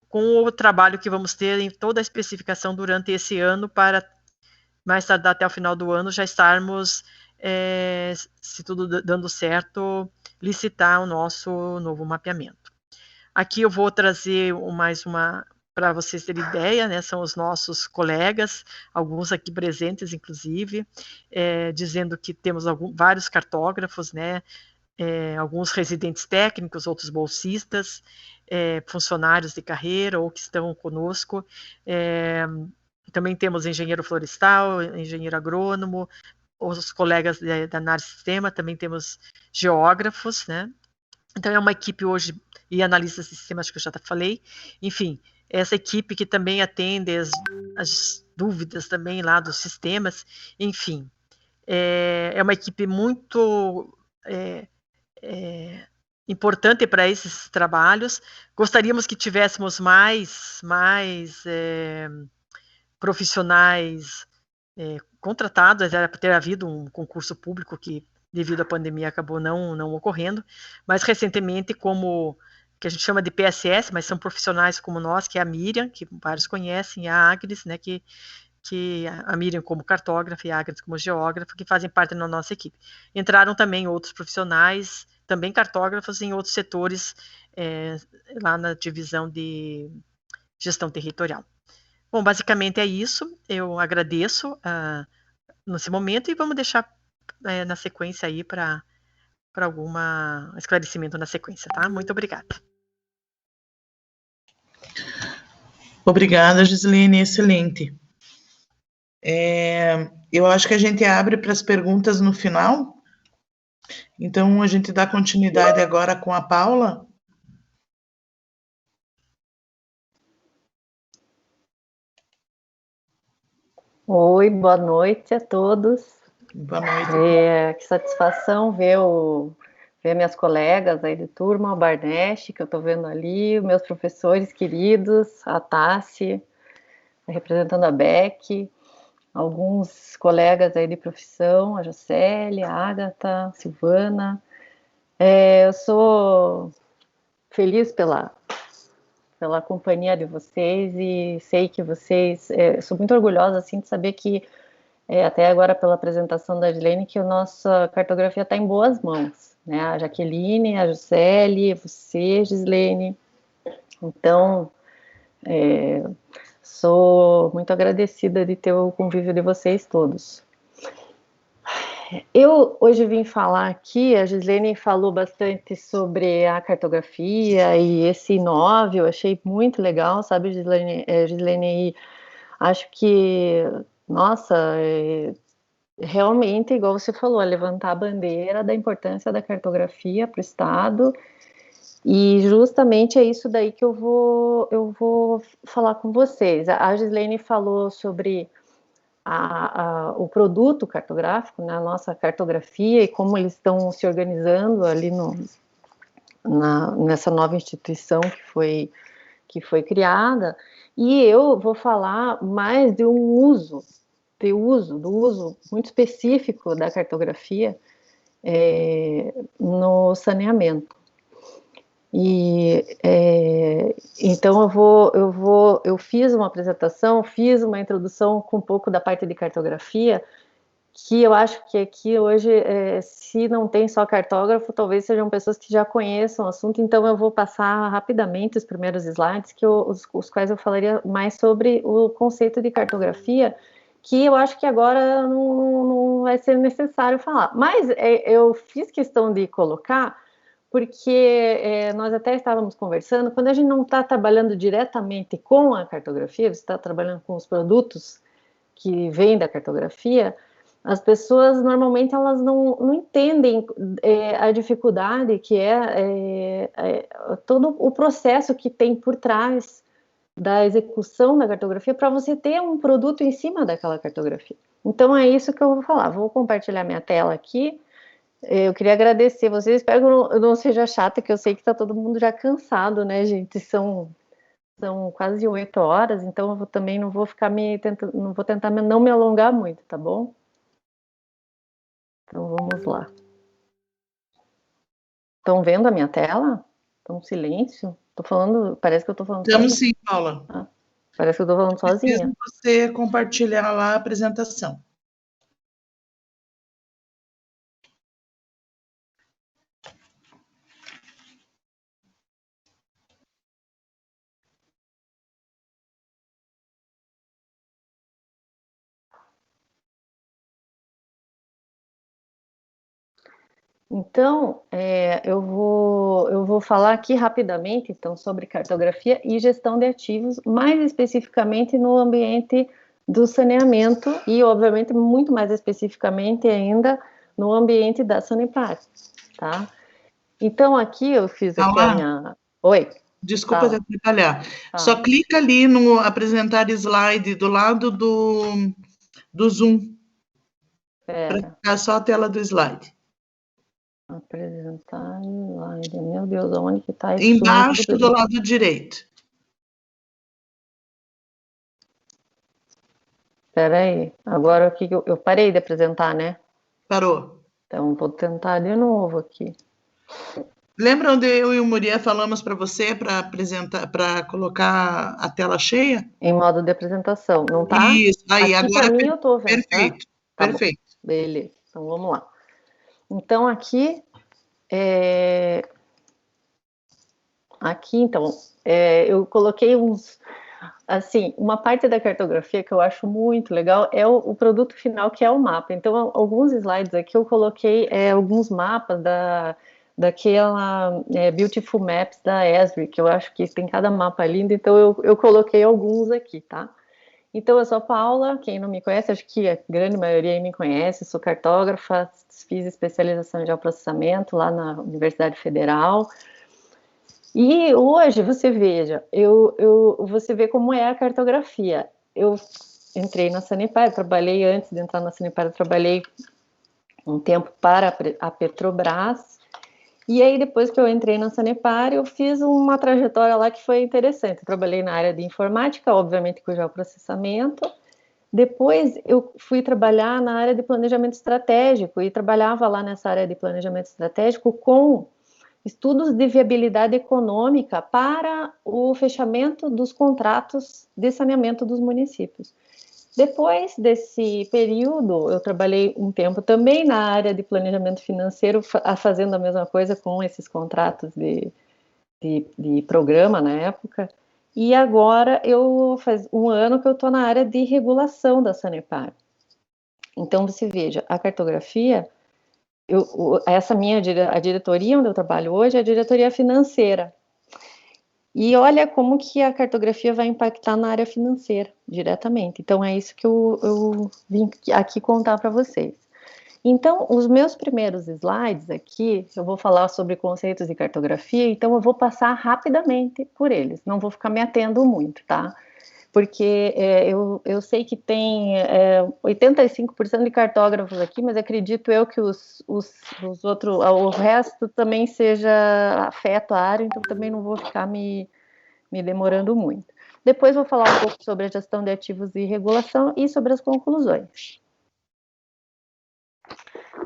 Speaker 2: com o trabalho que vamos ter em toda a especificação durante esse ano, para mais tardar até o final do ano já estarmos, se tudo dando certo, licitar o nosso novo mapeamento. Aqui eu vou trazer mais uma, para vocês terem ideia, né, são os nossos colegas, alguns aqui presentes, inclusive, dizendo que temos vários cartógrafos, né, alguns residentes técnicos, outros bolsistas, funcionários de carreira ou que estão conosco. Também temos engenheiro florestal, engenheiro agrônomo, os colegas da análise de sistema, também temos geógrafos, né? Então é uma equipe hoje, e analistas de sistemas, que eu já falei. Enfim, essa equipe que também atende as dúvidas também lá dos sistemas. Enfim, é uma equipe muito importante para esses trabalhos. Gostaríamos que tivéssemos mais profissionais contratados. Era para ter havido um concurso público que, devido à pandemia, acabou não ocorrendo, mas recentemente, como que a gente chama de PSS, mas são profissionais como nós, que é a Miriam, que vários conhecem, e a Agnes, né, que a Miriam como cartógrafa e a Agnes como geógrafa, que fazem parte da nossa equipe. Entraram também outros profissionais, também cartógrafos, em outros setores, lá na divisão de gestão territorial. Bom, basicamente é isso. Eu agradeço nesse momento e vamos deixar na sequência aí para algum esclarecimento na sequência, tá? Muito obrigada.
Speaker 1: Obrigada, Gislene, excelente. Eu acho que a gente abre para as perguntas no final. Então, a gente dá continuidade agora com a Paula.
Speaker 3: Oi, boa noite a todos.
Speaker 1: Boa noite.
Speaker 3: Que satisfação ver minhas colegas aí de turma, o Barnesch, que eu estou vendo ali, meus professores queridos, a Tassi, representando a Beck, alguns colegas aí de profissão, a Jocely, a Ágata, a Silvana. Eu sou feliz pela companhia de vocês e sei que vocês... sou muito orgulhosa, assim, de saber que até agora pela apresentação da Gislene, que a nossa cartografia está em boas mãos, né? A Jaqueline, a Jocely, você, Gislene. Então, sou muito agradecida de ter o convívio de vocês todos. Eu hoje vim falar aqui, a Gislene falou bastante sobre a cartografia e esse I9, eu achei muito legal, sabe, Gislene? Gislene, acho que, nossa, realmente, igual você falou, é levantar a bandeira da importância da cartografia para o Estado, e justamente é isso daí que eu vou falar com vocês. A Gislene falou sobre o produto cartográfico, né, a nossa cartografia, e como eles estão se organizando ali nessa nova instituição que foi criada, e eu vou falar mais de um uso muito específico da cartografia no saneamento. E então eu fiz uma apresentação, fiz uma introdução com um pouco da parte de cartografia, que eu acho que aqui hoje, se não tem só cartógrafo, talvez sejam pessoas que já conheçam o assunto, então eu vou passar rapidamente os primeiros slides, os quais eu falaria mais sobre o conceito de cartografia, que eu acho que agora não vai ser necessário falar. Mas eu fiz questão de colocar, porque nós até estávamos conversando, quando a gente não está trabalhando diretamente com a cartografia, você está trabalhando com os produtos que vêm da cartografia, as pessoas normalmente elas não entendem a dificuldade que todo o processo que tem por trás da execução da cartografia para você ter um produto em cima daquela cartografia. Então é isso que eu vou falar. Vou compartilhar minha tela aqui. Eu queria agradecer vocês. Espero que eu não seja chata, que eu sei que está todo mundo já cansado, né, gente? São quase 8 horas, então eu também não vou ficar não vou tentar não me alongar muito, tá bom? Então vamos lá. Estão vendo a minha tela? Estão em silêncio? Tô falando, parece que eu estou falando
Speaker 1: sozinha.
Speaker 3: Estamos
Speaker 1: sim, Paula.
Speaker 3: Parece que eu estou falando sozinha.
Speaker 1: Você compartilhar lá a apresentação.
Speaker 3: Então, eu vou falar aqui rapidamente então, sobre cartografia e gestão de ativos, mais especificamente no ambiente do saneamento e, obviamente, muito mais especificamente ainda no ambiente da Sanepar, tá? Então, aqui eu fiz aqui a minha... Oi.
Speaker 1: Desculpa te atrapalhar. Só clica ali no apresentar slide do lado do Zoom. Para ficar só a tela do slide.
Speaker 3: Apresentar slide. Meu Deus, onde que está isso?
Speaker 1: Embaixo do lado direito.
Speaker 3: Espera aí. Agora o que eu parei de apresentar, né?
Speaker 1: Parou.
Speaker 3: Então vou tentar de novo aqui.
Speaker 1: Lembra onde eu e o Muriel falamos para você para apresentar, para colocar a tela cheia?
Speaker 3: Em modo de apresentação, não tá?
Speaker 1: Isso. Aí
Speaker 3: aqui
Speaker 1: agora
Speaker 3: para mim eu tô vendo.
Speaker 1: perfeito.
Speaker 3: Tá?
Speaker 1: Perfeito.
Speaker 3: Bom. Beleza. Então vamos lá. Então aqui então eu coloquei assim, uma parte da cartografia que eu acho muito legal é o produto final, que é o mapa. Então, alguns slides aqui eu coloquei alguns mapas daquela Beautiful Maps da Esri, que eu acho que tem cada mapa lindo, então eu coloquei alguns aqui, tá? Então, eu sou a Paula, quem não me conhece, acho que a grande maioria aí me conhece, sou cartógrafa, fiz especialização em geoprocessamento lá na Universidade Federal. E hoje, você veja, você vê como é a cartografia. Eu entrei na Sanepar, trabalhei antes de entrar na Sanepar, eu trabalhei um tempo para a Petrobras, e aí depois que eu entrei na Sanepar, eu fiz uma trajetória lá que foi interessante. Eu trabalhei na área de informática, obviamente com geoprocessamento. Depois eu fui trabalhar na área de planejamento estratégico e trabalhava lá nessa área de planejamento estratégico com estudos de viabilidade econômica para o fechamento dos contratos de saneamento dos municípios. Depois desse período, eu trabalhei um tempo também na área de planejamento financeiro, fazendo a mesma coisa com esses contratos de programa na época. E agora, faz um ano que eu estou na área de regulação da Sanepar. Então, você veja, a cartografia, a diretoria onde eu trabalho hoje é a diretoria financeira. E olha como que a cartografia vai impactar na área financeira, diretamente. Então, é isso que eu vim aqui contar para vocês. Então, os meus primeiros slides aqui, eu vou falar sobre conceitos de cartografia, então eu vou passar rapidamente por eles, não vou ficar me atendo muito, tá? Porque eu sei que tem 85% de cartógrafos aqui, mas acredito eu que os outros, o resto também seja afeto à área, então também não vou ficar me demorando muito. Depois vou falar um pouco sobre a gestão de ativos e regulação e sobre as conclusões.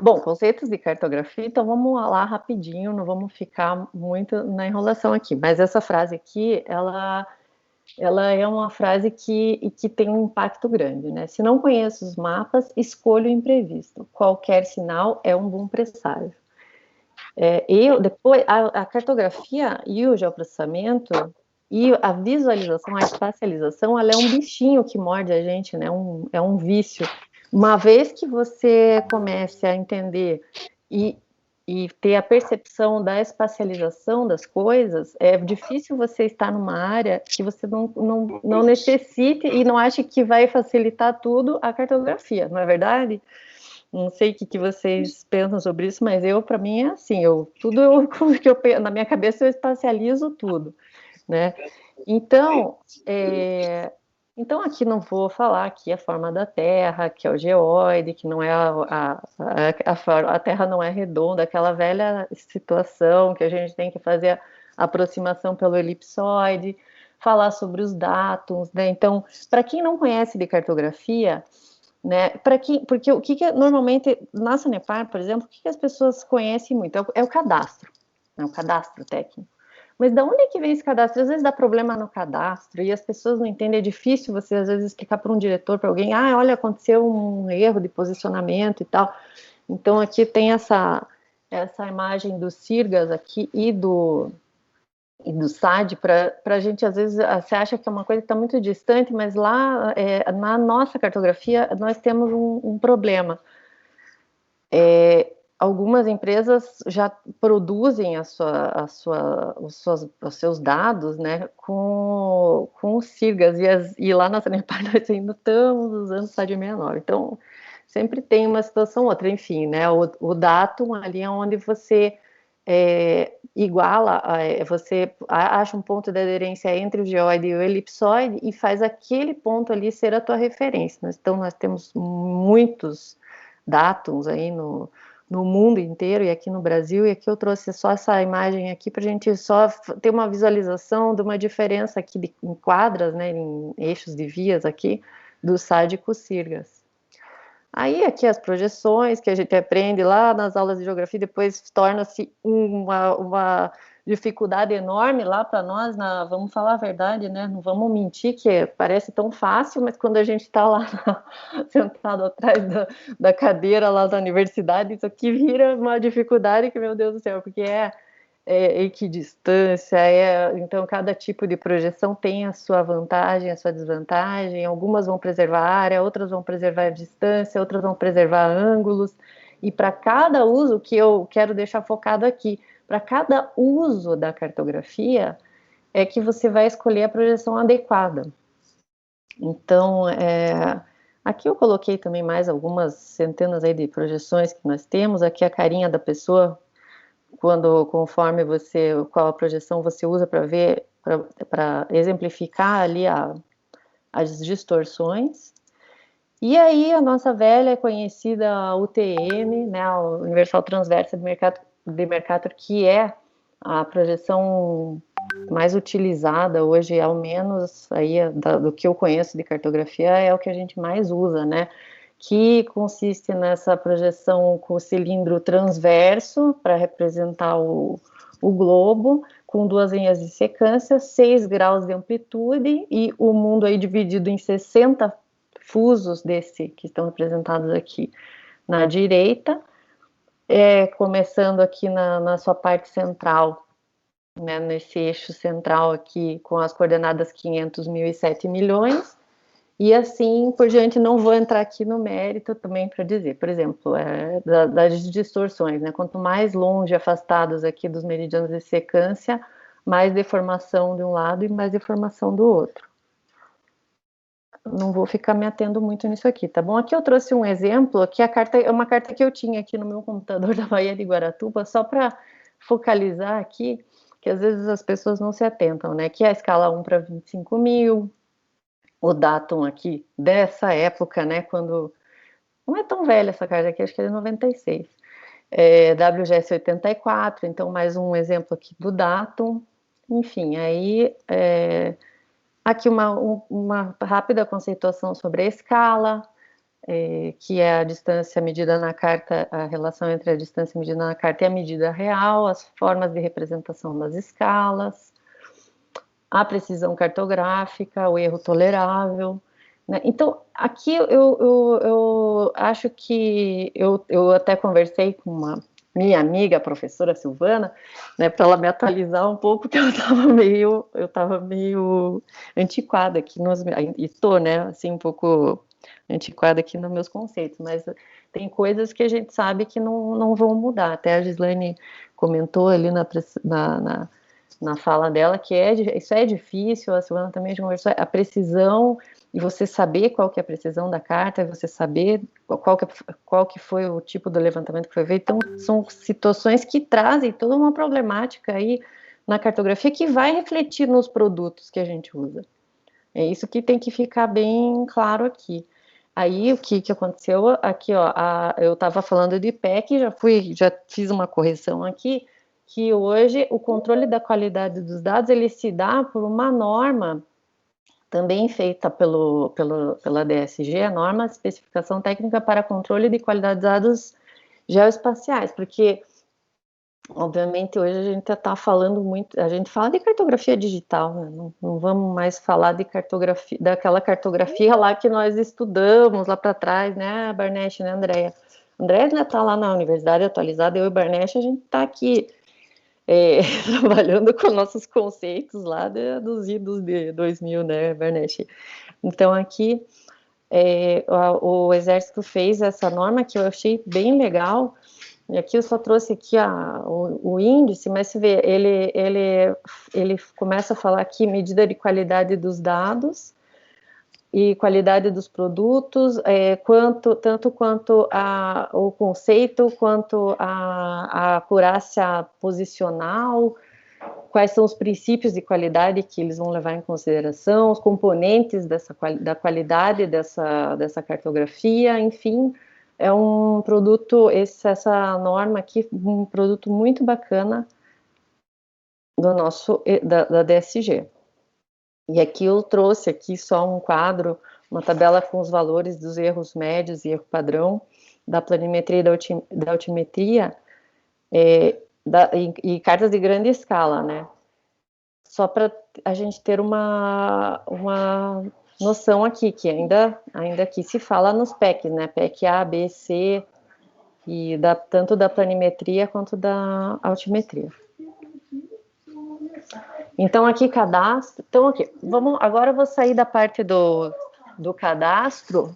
Speaker 3: Bom, conceitos de cartografia, então vamos lá rapidinho, não vamos ficar muito na enrolação aqui, mas essa frase aqui, ela é uma frase que tem um impacto grande, né? Se não conheço os mapas, escolho o imprevisto. Qualquer sinal é um bom presságio. Depois, a cartografia e o geoprocessamento e a visualização, a espacialização, ela é um bichinho que morde a gente, né? É um vício. Uma vez que você comece a entender e ter a percepção da espacialização das coisas, é difícil você estar numa área que você não necessite e não ache que vai facilitar tudo a cartografia, não é verdade? Não sei o que vocês pensam sobre isso, mas para mim é assim, na minha cabeça eu espacializo tudo, né? Então, então, aqui não vou falar aqui a forma da Terra, que é o geóide, que não é a Terra não é redonda, aquela velha situação que a gente tem que fazer a aproximação pelo elipsoide, falar sobre os dados, né? Então, para quem não conhece de cartografia, né? Porque o que normalmente na Sanepar, por exemplo, o que as pessoas conhecem muito é o cadastro, né? O cadastro técnico. Mas de onde é que vem esse cadastro? Às vezes dá problema no cadastro e as pessoas não entendem, é difícil você às vezes explicar para um diretor, para alguém, olha, aconteceu um erro de posicionamento e tal. Então aqui tem essa imagem do Sirgas aqui e do SAD, para a gente às vezes você acha que é uma coisa que está muito distante, mas lá na nossa cartografia nós temos um problema. Algumas empresas já produzem os seus dados, né, com o Sirgas, e lá na Sanepar nós ainda estamos usando o SAD 69. Então, sempre tem uma situação ou outra, enfim, né, o datum ali é onde você iguala, você acha um ponto de aderência entre o geóide e o elipsoide e faz aquele ponto ali ser a tua referência. Então, nós temos muitos datums aí no mundo inteiro e aqui no Brasil, e aqui eu trouxe só essa imagem aqui para a gente só ter uma visualização de uma diferença aqui em quadras, né, em eixos de vias aqui, do SAD com o Sirgas. Aí aqui as projeções que a gente aprende lá nas aulas de geografia, depois torna-se uma dificuldade enorme lá para nós, vamos falar a verdade, né? Não vamos mentir, que parece tão fácil, mas quando a gente está lá sentado atrás da cadeira lá da universidade, isso aqui vira uma dificuldade que, meu Deus do céu, porque equidistância, então cada tipo de projeção tem a sua vantagem, a sua desvantagem, algumas vão preservar a área, outras vão preservar a distância, outras vão preservar ângulos, e para cada uso, que eu quero deixar focado aqui, para cada uso da cartografia, é que você vai escolher a projeção adequada. Então, aqui eu coloquei também mais algumas centenas aí de projeções que nós temos, aqui a carinha da pessoa, conforme qual a projeção você usa para ver, para exemplificar ali as distorções. E aí a nossa velha conhecida UTM, né, a Universal Transversa de Mercator, que é a projeção mais utilizada hoje, ao menos aí do que eu conheço de cartografia, é o que a gente mais usa, né? Que consiste nessa projeção com o cilindro transverso para representar o globo, com 2 linhas de secância, 6 graus de amplitude e o mundo aí dividido em 60 fusos que estão representados aqui na direita, começando aqui na sua parte central, né, nesse eixo central aqui com as coordenadas 500, 1.007 milhões, e assim por diante. Não vou entrar aqui no mérito também para dizer, por exemplo, das distorções, né? Quanto mais longe, afastados aqui dos meridianos de secância, mais deformação de um lado e mais deformação do outro. Não vou ficar me atendo muito nisso aqui, tá bom? Aqui eu trouxe um exemplo, que é uma carta que eu tinha aqui no meu computador da Baía de Guaratuba, só para focalizar aqui, que às vezes as pessoas não se atentam, né? Que é a escala 1 para 25 mil, o datum aqui dessa época, né? Quando... Não é tão velha essa carta aqui, acho que é de 96. WGS 84, então mais um exemplo aqui do datum. Enfim, aí... Aqui uma rápida conceituação sobre a escala, que é a distância medida na carta, a relação entre a distância medida na carta e a medida real, as formas de representação das escalas, a precisão cartográfica, o erro tolerável, né? Então, aqui eu acho que eu até conversei com uma minha amiga, a professora Silvana, né, para ela me atualizar um pouco, porque eu estava meio antiquada aqui, e estou, né, assim, um pouco antiquada aqui nos meus conceitos, mas tem coisas que a gente sabe que não vão mudar. Até a Gislaine comentou ali na fala dela que isso é difícil, a Silvana também já conversou, a precisão, e você saber qual que é a precisão da carta, você saber qual que foi o tipo do levantamento que foi feito. Então, são situações que trazem toda uma problemática aí na cartografia que vai refletir nos produtos que a gente usa. É isso que tem que ficar bem claro aqui. Aí, o que aconteceu aqui, ó, eu estava falando de PEC, já fiz uma correção aqui, que hoje o controle da qualidade dos dados, ele se dá por uma norma também feita pela DSG, a norma de especificação técnica para controle de qualidade de dados geoespaciais, porque, obviamente, hoje a gente está falando muito, a gente fala de cartografia digital, né? Não vamos mais falar de cartografia, daquela cartografia lá que nós estudamos lá para trás, né, Barnesch, né, Andréia? Andréia ainda está lá na Universidade Atualizada, eu e Barnesch, a gente está aqui trabalhando com nossos conceitos lá dos idos de 2000, né, Barnesch? Então, aqui, o Exército fez essa norma que eu achei bem legal, e aqui eu só trouxe aqui o índice, mas você vê, ele começa a falar aqui medida de qualidade dos dados e qualidade dos produtos, tanto quanto o conceito, quanto a acurácia posicional, quais são os princípios de qualidade que eles vão levar em consideração, os componentes da qualidade dessa cartografia, enfim, é um produto, essa norma aqui, um produto muito bacana da DSG. E aqui eu trouxe aqui só um quadro, uma tabela com os valores dos erros médios e erro padrão, da planimetria e da altimetria, e cartas de grande escala, né? Só para a gente ter uma noção aqui, que ainda aqui se fala nos PECs, né? PEC A, B, C, e tanto da planimetria quanto da altimetria. Então, aqui cadastro. Então, aqui, agora eu vou sair da parte do cadastro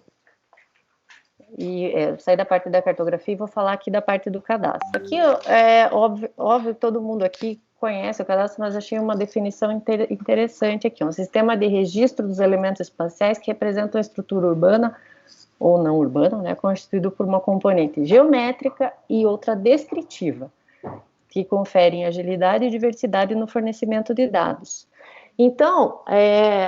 Speaker 3: e sair da parte da cartografia e vou falar aqui da parte do cadastro. Aqui é óbvio, todo mundo aqui conhece o cadastro, mas achei uma definição interessante aqui. Um sistema de registro dos elementos espaciais que representam a estrutura urbana ou não urbana, né, constituído por uma componente geométrica e outra descritiva, que conferem agilidade e diversidade no fornecimento de dados. Então,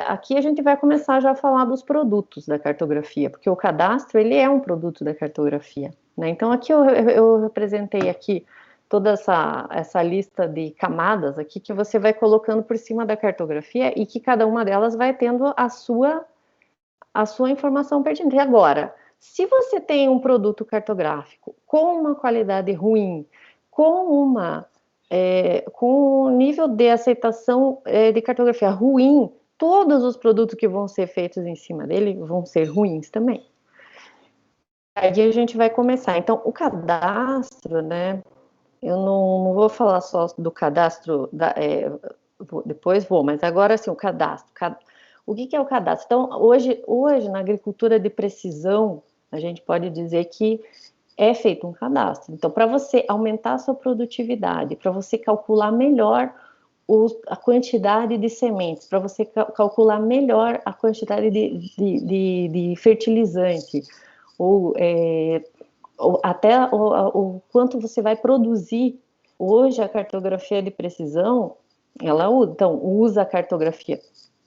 Speaker 3: aqui a gente vai começar já a falar dos produtos da cartografia, porque o cadastro, ele é um produto da cartografia, né? Então, aqui eu representei aqui toda essa lista de camadas aqui que você vai colocando por cima da cartografia e que cada uma delas vai tendo a sua informação pertinente. E agora, se você tem um produto cartográfico com uma qualidade ruim, com um nível de aceitação de cartografia ruim, todos os produtos que vão ser feitos em cima dele vão ser ruins também. Aí a gente vai começar. Então, o cadastro, né? Eu não vou falar só do cadastro, depois vou, mas agora, assim, o cadastro. O que é o cadastro? Então, hoje, na agricultura de precisão, a gente pode dizer que é feito um cadastro. Então, para você aumentar a sua produtividade, para você calcular melhor a quantidade de sementes, para você calcular melhor a quantidade de fertilizante, ou até o quanto você vai produzir. Hoje, a cartografia de precisão, ela usa a cartografia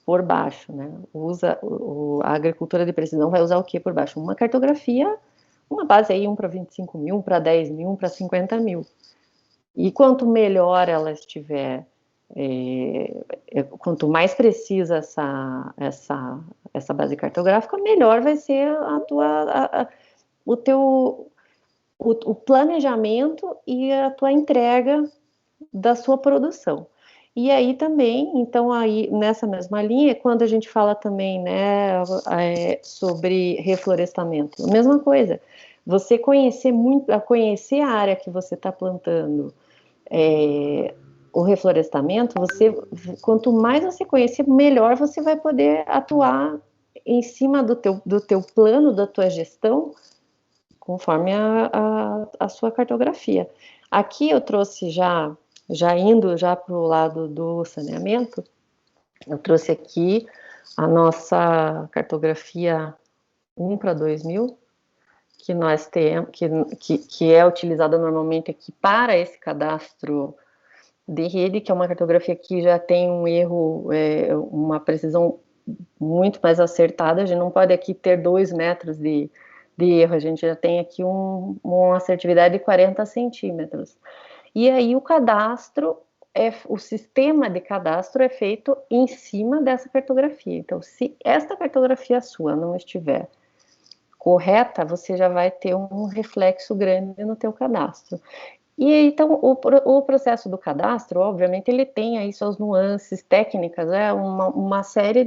Speaker 3: por baixo, né? A agricultura de precisão vai usar o que por baixo? Uma cartografia, uma base aí, 1 para 25 mil, 1 para 10 mil, 1 para 50 mil. E quanto melhor ela estiver, quanto mais precisa essa base cartográfica, melhor vai ser o planejamento e a tua entrega da sua produção. E aí também, então aí nessa mesma linha, quando a gente fala também, né, sobre reflorestamento, a mesma coisa. Você conhecer a área que você está plantando, o reflorestamento, quanto mais você conhecer, melhor você vai poder atuar em cima do teu plano, da tua gestão, conforme a sua cartografia. Aqui eu trouxe já indo para o lado do saneamento, eu trouxe aqui a nossa cartografia 1 para 2000, que nós temos, que é utilizada normalmente aqui para esse cadastro de rede, que é uma cartografia que já tem um erro, uma precisão muito mais acertada. A gente não pode aqui ter 2 metros de erro, a gente já tem aqui uma assertividade de 40 centímetros. E aí o sistema de cadastro é feito em cima dessa cartografia. Então, se esta cartografia sua não estiver correta, você já vai ter um reflexo grande no teu cadastro. E então, o processo do cadastro, obviamente, ele tem aí suas nuances técnicas, uma série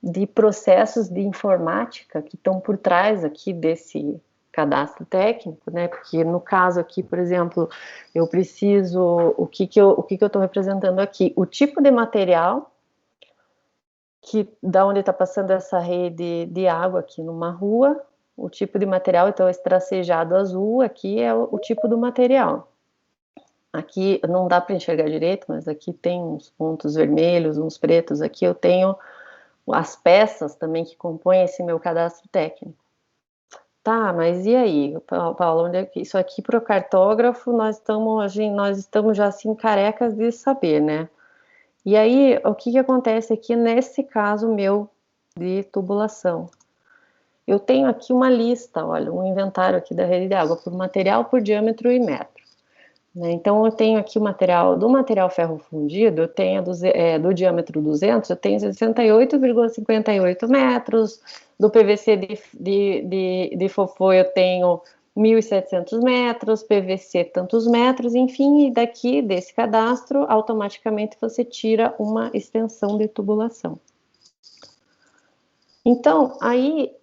Speaker 3: de processos de informática que estão por trás aqui desse cadastro técnico, né? Porque no caso aqui, por exemplo, eu preciso, o que eu estou representando aqui? O tipo de material da onde está passando essa rede de água aqui numa rua, o tipo de material, então esse tracejado azul aqui é o tipo do material. Aqui não dá para enxergar direito, mas aqui tem uns pontos vermelhos, uns pretos, aqui eu tenho as peças também que compõem esse meu cadastro técnico. Tá, mas e aí, Paulo, onde é que isso aqui para o cartógrafo nós estamos já assim carecas de saber, né? E aí, o que acontece aqui nesse caso meu de tubulação? Eu tenho aqui uma lista, olha, um inventário aqui da rede de água por material, por diâmetro e metro. Né? Então, eu tenho aqui do material ferro fundido, eu tenho do diâmetro 200, eu tenho 68,58 metros, do PVC de fofô eu tenho 1.700 metros, PVC tantos metros, enfim, e daqui desse cadastro, automaticamente você tira uma extensão de tubulação. Então, aí,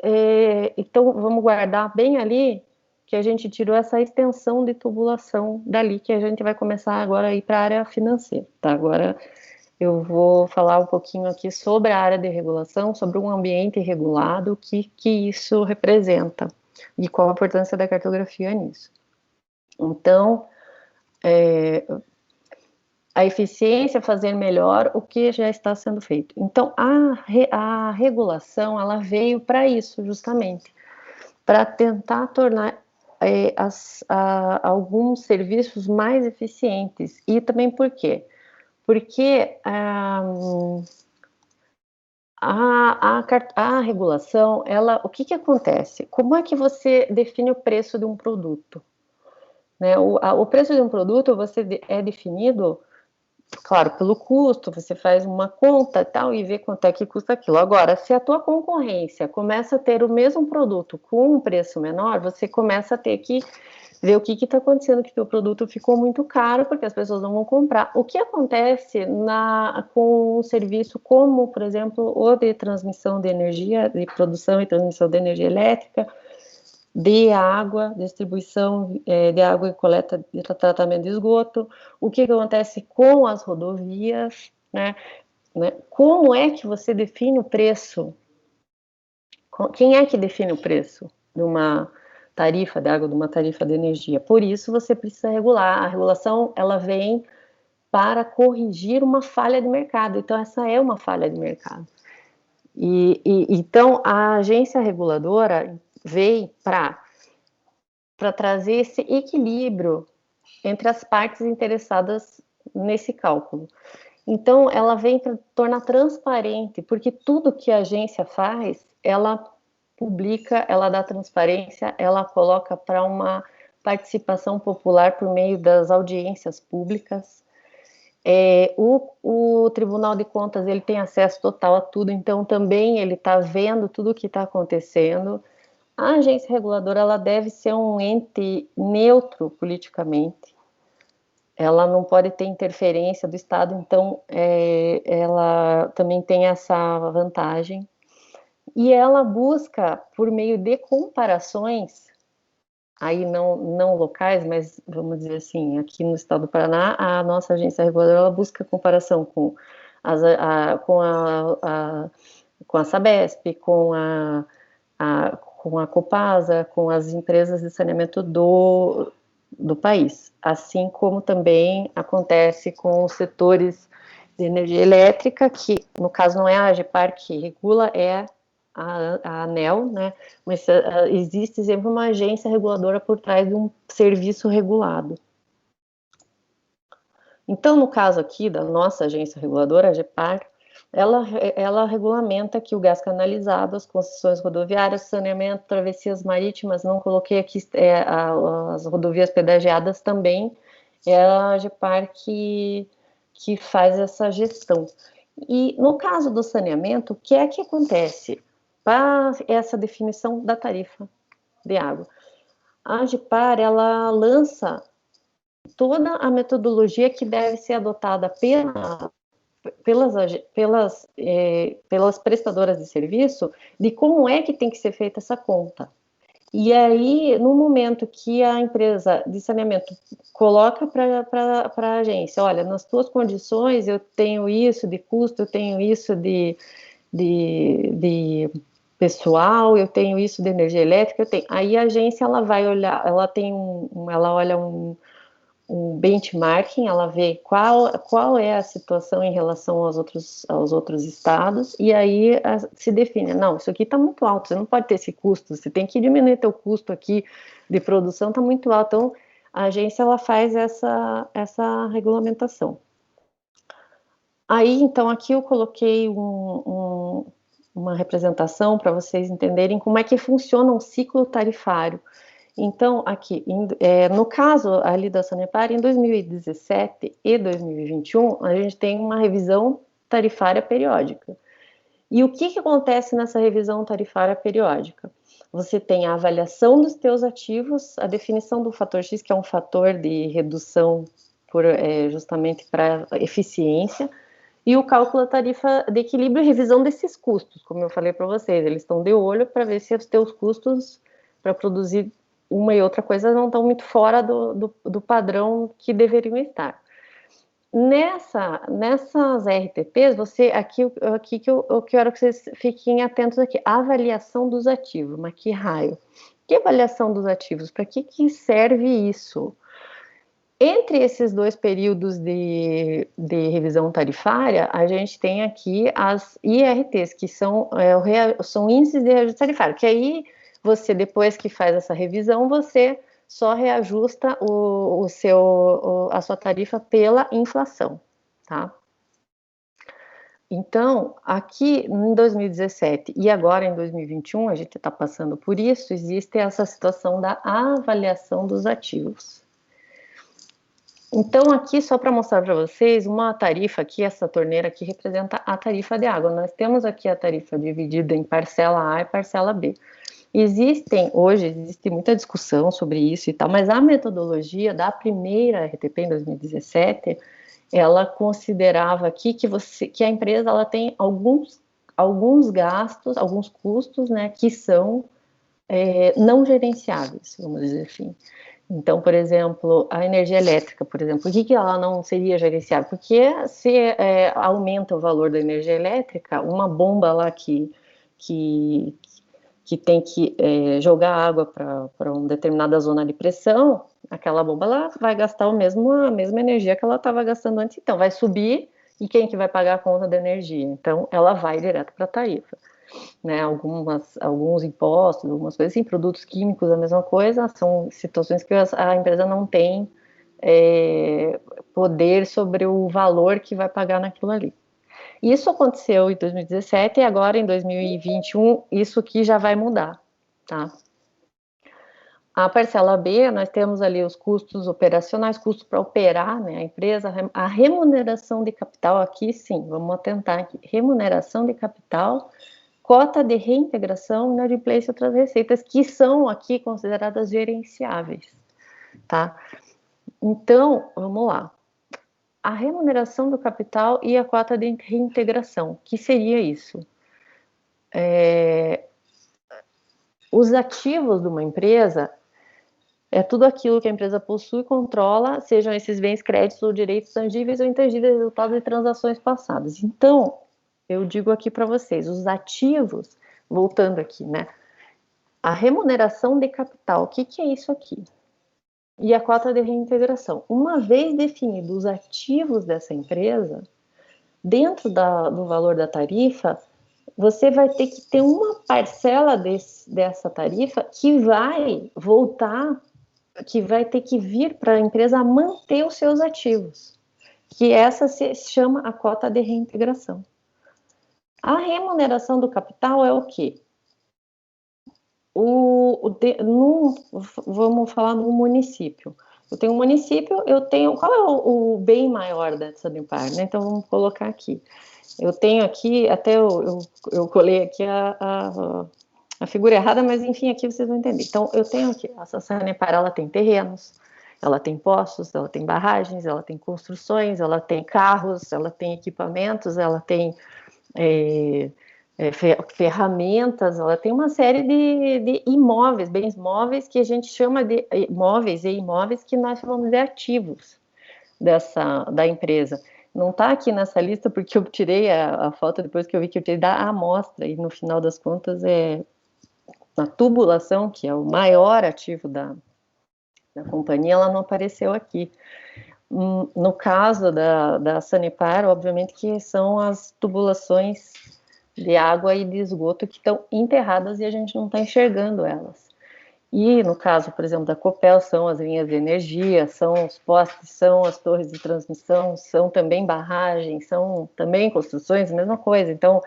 Speaker 3: então vamos guardar bem ali que a gente tirou essa extensão de tubulação dali, que a gente vai começar agora a ir para a área financeira, tá? Agora, eu vou falar um pouquinho aqui sobre a área de regulação, sobre um ambiente regulado, o que isso representa e qual a importância da cartografia nisso. Então, a eficiência é fazer melhor o que já está sendo feito. Então, a regulação, ela veio para isso, justamente, para tentar tornar alguns serviços mais eficientes. E também por quê? Porque a regulação, o que acontece? Como é que você define o preço de um produto? Né? O preço de um produto é definido, claro, pelo custo, você faz uma conta e tal e vê quanto é que custa aquilo. Agora, se a tua concorrência começa a ter o mesmo produto com um preço menor, você começa a ter que ver o que está acontecendo, que o teu produto ficou muito caro, porque as pessoas não vão comprar. O que acontece com um serviço como, por exemplo, o de transmissão de energia, de produção e transmissão de energia elétrica, de água, distribuição de água e coleta de tratamento de esgoto, o que acontece com as rodovias, né? Como é que você define o preço? Quem é que define o preço de uma tarifa de água, de uma tarifa de energia? Por isso você precisa regular. A regulação, ela vem para corrigir uma falha de mercado. Então, essa é uma falha de mercado. Então, a agência reguladora veio para trazer esse equilíbrio entre as partes interessadas nesse cálculo. Então, ela vem para tornar transparente, porque tudo que a agência faz, ela publica, ela dá transparência, ela coloca para uma participação popular por meio das audiências públicas. O Tribunal de Contas, ele tem acesso total a tudo, então também ele está vendo tudo o que está acontecendo. A agência reguladora, ela deve ser um ente neutro politicamente, ela não pode ter interferência do Estado, então ela também tem essa vantagem. E ela busca, por meio de comparações, aí não locais, mas vamos dizer assim, aqui no estado do Paraná, a nossa agência reguladora, ela busca comparação com com a Sabesp, com a Copasa, com as empresas de saneamento do país, assim como também acontece com os setores de energia elétrica, que no caso não é a AGEPAR que regula, é a ANEEL, né? Mas existe sempre uma agência reguladora por trás de um serviço regulado. Então, no caso aqui da nossa agência reguladora, a AGEPAR, ela regulamenta aqui o gás canalizado, as concessões rodoviárias, saneamento, travessias marítimas, não coloquei aqui as rodovias pedagiadas também, é a AGEPAR que faz essa gestão. E no caso do saneamento, o que é que acontece? Para essa definição da tarifa de água, a AGEPAR, ela lança toda a metodologia que deve ser adotada pelas prestadoras de serviço, de como é que tem que ser feita essa conta. E aí, no momento que a empresa de saneamento coloca para a agência, olha, nas tuas condições eu tenho isso de custo, eu tenho isso de pessoal, eu tenho isso de energia elétrica, aí a agência ela vai olhar, ela olha um benchmarking, ela vê qual é a situação em relação aos outros estados, e aí se define, não, isso aqui está muito alto, você não pode ter esse custo, você tem que diminuir teu custo aqui de produção, está muito alto. Então, a agência ela faz essa regulamentação. Aí, então, aqui eu coloquei uma representação para vocês entenderem como é que funciona um ciclo tarifário. Então, aqui, no caso ali da Sanepar, em 2017 e 2021, a gente tem uma revisão tarifária periódica. E o que acontece nessa revisão tarifária periódica? Você tem a avaliação dos teus ativos, a definição do fator X, que é um fator de redução justamente para eficiência, e o cálculo da tarifa de equilíbrio e revisão desses custos, como eu falei para vocês, eles estão de olho para ver se os teus custos para produzir uma e outra coisa não estão muito fora do padrão que deveriam estar. Nessas RTPs, aqui que eu quero que vocês fiquem atentos aqui, a avaliação dos ativos, mas que raio? Que avaliação dos ativos? Para que serve isso? Entre esses dois períodos de revisão tarifária, a gente tem aqui as IRTs, que são índices de reajuste tarifário, que aí você, depois que faz essa revisão, você só reajusta a sua tarifa pela inflação, tá? Então, aqui em 2017 e agora em 2021, a gente está passando por isso, existe essa situação da avaliação dos ativos. Então, aqui, só para mostrar para vocês, uma tarifa aqui, essa torneira aqui representa a tarifa de água. Nós temos aqui a tarifa dividida em parcela A e parcela B. Hoje existe muita discussão sobre isso e tal, mas a metodologia da primeira RTP em 2017, ela considerava aqui que a empresa ela tem alguns gastos, alguns custos, né, que são não gerenciáveis, vamos dizer assim. Então, por exemplo, a energia elétrica, por exemplo, por que ela não seria gerenciável? Porque se aumenta o valor da energia elétrica, uma bomba lá que tem que jogar água para uma determinada zona de pressão, aquela bomba ela vai gastar a mesma energia que ela estava gastando antes. Então, vai subir, e quem que vai pagar a conta da energia? Então, ela vai direto para a tarifa. Né, alguns impostos, algumas coisas assim, produtos químicos, a mesma coisa, são situações que a empresa não tem poder sobre o valor que vai pagar naquilo ali. Isso aconteceu em 2017 e agora em 2021 isso aqui já vai mudar, tá? A parcela B, nós temos ali os custos operacionais, custos para operar, né, a empresa, a remuneração de capital aqui, sim, vamos atentar aqui, remuneração de capital, cota de reintegração, inadimplência e outras receitas, que são aqui consideradas gerenciáveis, tá? Então, vamos lá. A remuneração do capital e a cota de reintegração, que seria isso? Os ativos de uma empresa é tudo aquilo que a empresa possui e controla, sejam esses bens, créditos ou direitos tangíveis ou intangíveis, resultado de transações passadas. Então, eu digo aqui para vocês, os ativos, voltando aqui, né? A remuneração de capital, o que é isso aqui? E a cota de reintegração. Uma vez definidos os ativos dessa empresa, dentro do valor da tarifa, você vai ter que ter uma parcela dessa tarifa que vai voltar, que vai ter que vir para a empresa manter os seus ativos, que essa se chama a cota de reintegração. A remuneração do capital é o quê? Vamos falar no município. Eu tenho um município, qual é o bem maior da Sanepar, né? Então, vamos colocar aqui. Eu tenho aqui, até eu colei aqui a figura errada, mas enfim, aqui vocês vão entender. Então, eu tenho aqui, a Sanepar, ela tem terrenos, ela tem postos, ela tem barragens, ela tem construções, ela tem carros, ela tem equipamentos, ela tem ferramentas, ela tem uma série de imóveis, bens móveis, que a gente chama de móveis e imóveis que nós chamamos de ativos da empresa. Não está aqui nessa lista porque eu tirei a foto depois que eu vi que eu tirei da amostra, e no final das contas a tubulação, que é o maior ativo da companhia, ela não apareceu aqui. No caso da Sanepar, obviamente que são as tubulações de água e de esgoto que estão enterradas e a gente não está enxergando elas. E no caso, por exemplo, da Copel, são as linhas de energia, são os postes, são as torres de transmissão, são também barragens, são também construções, a mesma coisa. Então,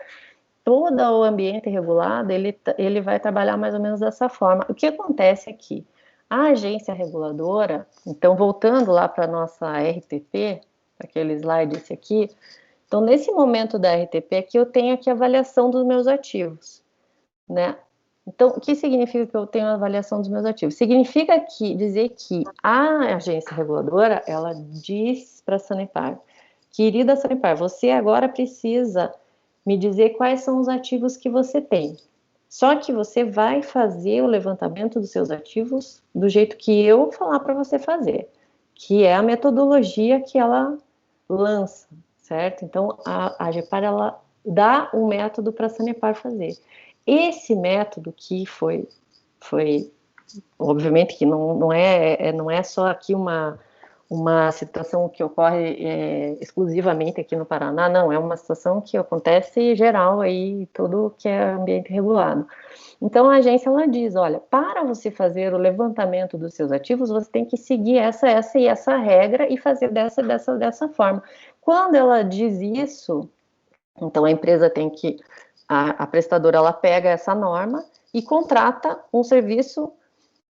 Speaker 3: todo o ambiente regulado, ele vai trabalhar mais ou menos dessa forma. O que acontece aqui? A agência reguladora, então voltando lá para a nossa RTP, aquele slide esse aqui, então nesse momento da RTP aqui eu tenho aqui a avaliação dos meus ativos, né? Então, o que significa que eu tenho a avaliação dos meus ativos? Significa dizer que a agência reguladora, ela diz para a Sanepar, querida Sanepar, você agora precisa me dizer quais são os ativos que você tem. Só que você vai fazer o levantamento dos seus ativos do jeito que eu falar para você fazer, que é a metodologia que ela lança, certo? Então, a Agepar, ela dá um método para a Sanepar fazer. Esse método que foi obviamente que não é só aqui uma situação que ocorre exclusivamente aqui no Paraná, não, é uma situação que acontece geral aí, todo que é ambiente regulado. Então, a agência, ela diz, olha, para você fazer o levantamento dos seus ativos, você tem que seguir essa e essa regra e fazer dessa forma. Quando ela diz isso, então a empresa tem que, a prestadora, ela pega essa norma e contrata um serviço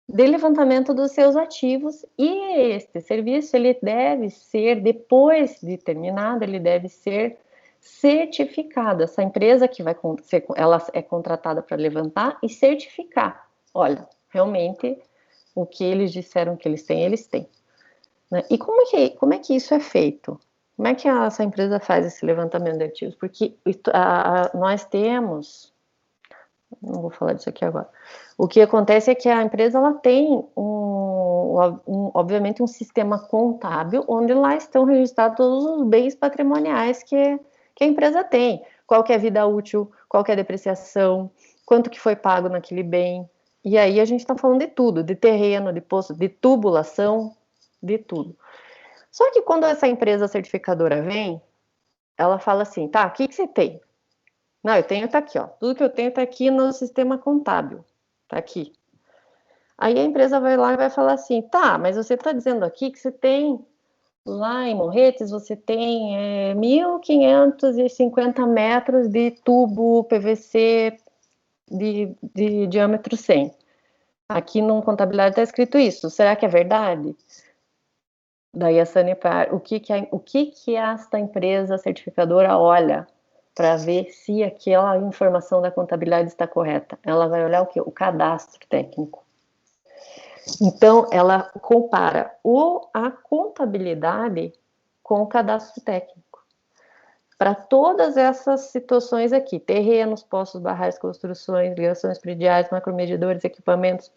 Speaker 3: de levantamento dos seus ativos, e este serviço, ele deve ser, depois de terminado, ele deve ser certificado. Essa empresa que vai ser, ela é contratada para levantar e certificar. Olha, realmente, o que eles disseram que eles têm. Né? E como é que isso é feito? Como é que essa empresa faz esse levantamento de ativos? Porque nós temos... Não vou falar disso aqui agora. O que acontece é que a empresa, ela tem obviamente um sistema contábil onde lá estão registrados todos os bens patrimoniais que a empresa tem. Qual que é a vida útil, qual que é a depreciação, quanto que foi pago naquele bem. E aí a gente está falando de tudo, de terreno, de poço, de tubulação, de tudo. Só que quando essa empresa certificadora vem, ela fala assim, tá, o que você tem? Não, eu tenho, tá aqui, ó. Tudo que eu tenho tá aqui no sistema contábil. Tá aqui. Aí a empresa vai lá e vai falar assim, tá, mas você tá dizendo aqui que você tem lá em Morretes, você tem 1.550 metros de tubo PVC de diâmetro 100. Aqui no contabilidade tá escrito isso. Será que é verdade? Daí a Sanepar, o que esta empresa certificadora olha para ver se aquela informação da contabilidade está correta? Ela vai olhar o quê? O cadastro técnico. Então, ela compara a contabilidade com o cadastro técnico. Para todas essas situações aqui, terrenos, poços, barragens, construções, ligações prediais, macromedidores, equipamentos,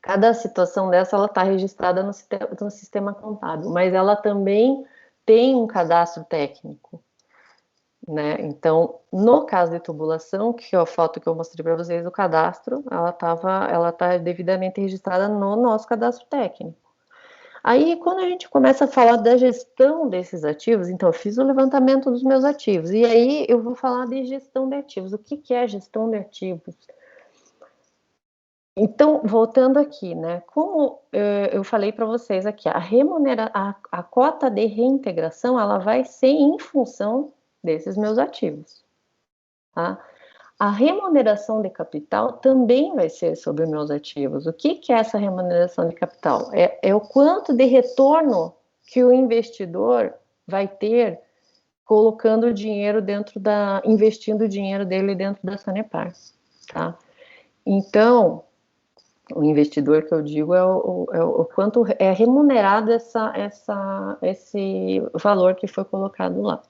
Speaker 3: cada situação dessa, ela está registrada no sistema contábil, mas ela também tem um cadastro técnico. Né? Então, no caso de tubulação, que é a foto que eu mostrei para vocês do cadastro, ela está devidamente registrada no nosso cadastro técnico. Aí, quando a gente começa a falar da gestão desses ativos, então eu fiz o levantamento dos meus ativos, e aí eu vou falar de gestão de ativos. O que é gestão de ativos? Então, voltando aqui, né? Como eu falei para vocês aqui, a cota de reintegração, ela vai ser em função desses meus ativos, tá? A remuneração de capital também vai ser sobre os meus ativos. O que é essa remuneração de capital? É o quanto de retorno que o investidor vai ter colocando o dinheiro investindo o dinheiro dele dentro da Sanepar, tá? Então, o investidor que eu digo é o quanto é remunerado esse valor que foi colocado lá.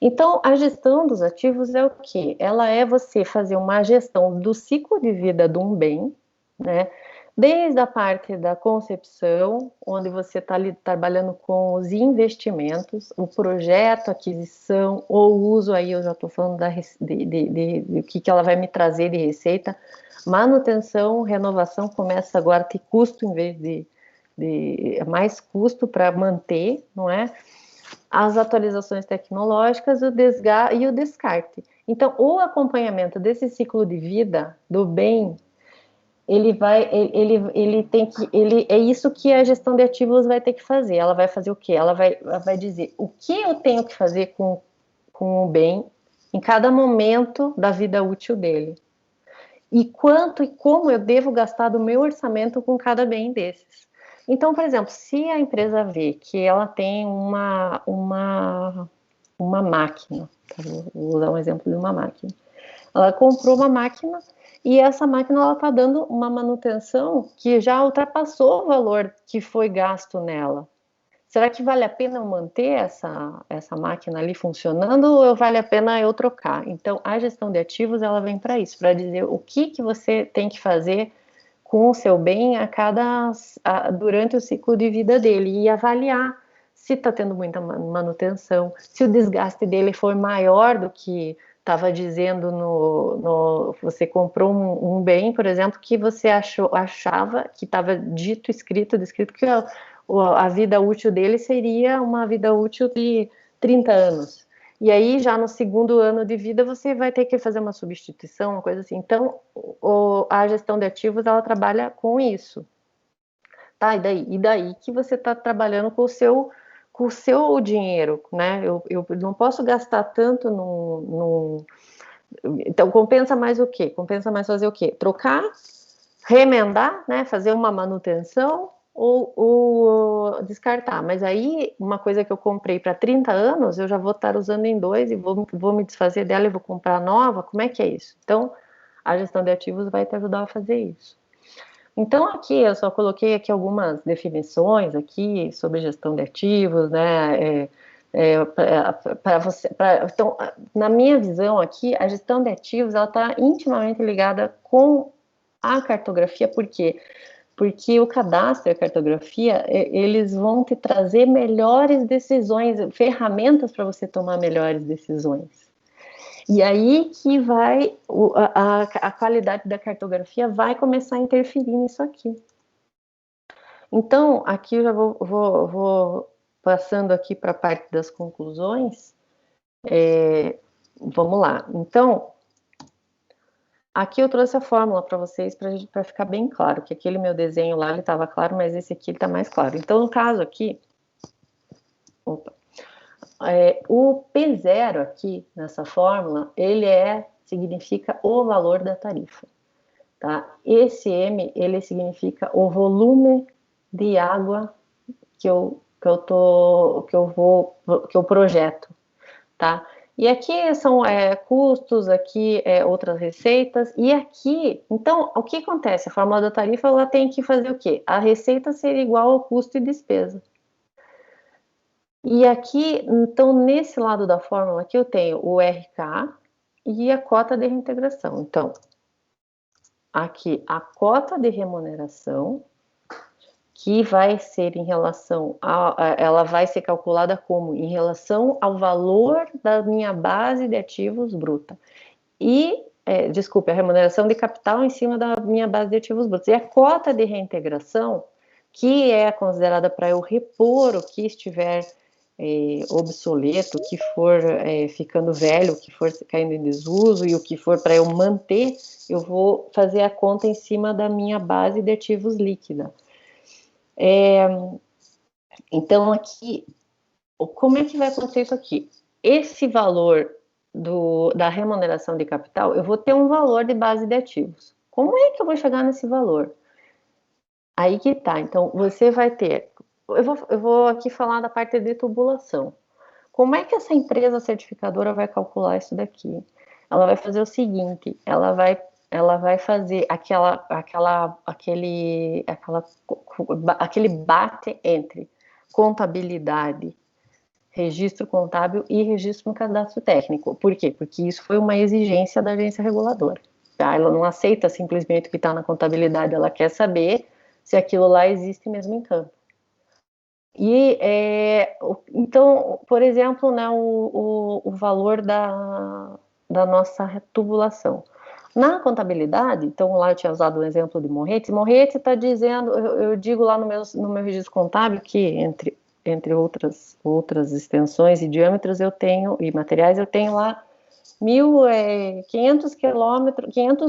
Speaker 3: Então, a gestão dos ativos é o quê? Ela é você fazer uma gestão do ciclo de vida de um bem, né? Desde a parte da concepção, onde você está ali trabalhando com os investimentos, o projeto, aquisição ou uso, aí eu já estou falando do que ela vai me trazer de receita. Manutenção, renovação começa agora a ter custo em vez de mais custo para manter, não é? As atualizações tecnológicas, o descarte. Então, o acompanhamento desse ciclo de vida do bem, é isso que a gestão de ativos vai ter que fazer. Ela vai fazer o quê? Ela vai dizer o que eu tenho que fazer com o bem em cada momento da vida útil dele. E quanto e como eu devo gastar do meu orçamento com cada bem desses. Então, por exemplo, se a empresa vê que ela tem uma máquina, tá? Vou usar um exemplo de uma máquina. Ela comprou uma máquina e essa máquina está dando uma manutenção que já ultrapassou o valor que foi gasto nela. Será que vale a pena eu manter essa máquina ali funcionando ou vale a pena eu trocar? Então, a gestão de ativos, ela vem para isso, para dizer o que você tem que fazer com o seu bem durante o ciclo de vida dele e avaliar se está tendo muita manutenção, se o desgaste dele for maior do que estava dizendo você comprou um bem, por exemplo, que você achava que estava descrito que a vida útil dele seria uma vida útil de 30 anos. E aí, já no segundo ano de vida, você vai ter que fazer uma substituição, uma coisa assim. Então, a gestão de ativos, ela trabalha com isso. Tá? E daí que você está trabalhando com o seu dinheiro, né? Eu não posso gastar tanto Então, compensa mais o quê? Compensa mais fazer o quê? Trocar, remendar, né? Fazer uma manutenção ou descartar. Mas aí, uma coisa que eu comprei para 30 anos, eu já vou estar usando em 2 e vou me desfazer dela e vou comprar nova. Como é que é isso? Então, a gestão de ativos vai te ajudar a fazer isso. Então, aqui eu só coloquei aqui algumas definições aqui sobre gestão de ativos, né? Para você, então, na minha visão aqui, a gestão de ativos ela está intimamente ligada com a cartografia, por quê? Porque o cadastro e a cartografia, eles vão te trazer melhores decisões, ferramentas para você tomar melhores decisões. E aí que vai, a qualidade da cartografia vai começar a interferir nisso aqui. Então, aqui eu já vou passando aqui para a parte das conclusões. Vamos lá. Então, aqui eu trouxe a fórmula para vocês, para ficar bem claro, que aquele meu desenho lá, ele estava claro, mas esse aqui está mais claro. Então, no caso aqui, o P0 aqui, nessa fórmula, ele significa o valor da tarifa. Tá? Esse M, ele significa o volume de água que eu projeto, tá? E aqui são custos, aqui outras receitas, e aqui, então, o que acontece? A fórmula da tarifa, ela tem que fazer o quê? A receita ser igual ao custo e despesa. E aqui, então, nesse lado da fórmula aqui, eu tenho o RK e a cota de reintegração. Então, aqui, a cota de remuneração, que vai ser em relação ela vai ser calculada como em relação ao valor da minha base de ativos bruta. E, desculpe, a remuneração de capital em cima da minha base de ativos brutos. E a cota de reintegração, que é considerada para eu repor o que estiver obsoleto, o que for ficando velho, o que for caindo em desuso e o que for para eu manter, eu vou fazer a conta em cima da minha base de ativos líquida. Então, aqui, como é que vai acontecer isso aqui? Esse valor da remuneração de capital, eu vou ter um valor de base de ativos. Como é que eu vou chegar nesse valor? Aí que tá. Então, você vai ter... Eu vou aqui falar da parte de tubulação. Como é que essa empresa certificadora vai calcular isso daqui? Ela vai fazer o seguinte, ela vai fazer aquele bate entre contabilidade, registro contábil e registro no cadastro técnico. Por quê? Porque isso foi uma exigência da agência reguladora. Tá? Ela não aceita simplesmente o que está na contabilidade, ela quer saber se aquilo lá existe mesmo em campo. E, então, por exemplo, né, o valor da nossa tubulação. Na contabilidade, então lá eu tinha usado o exemplo de Morretes. Morretes está dizendo, eu digo lá no meu registro contábil que entre outras extensões e diâmetros e materiais, eu tenho lá 500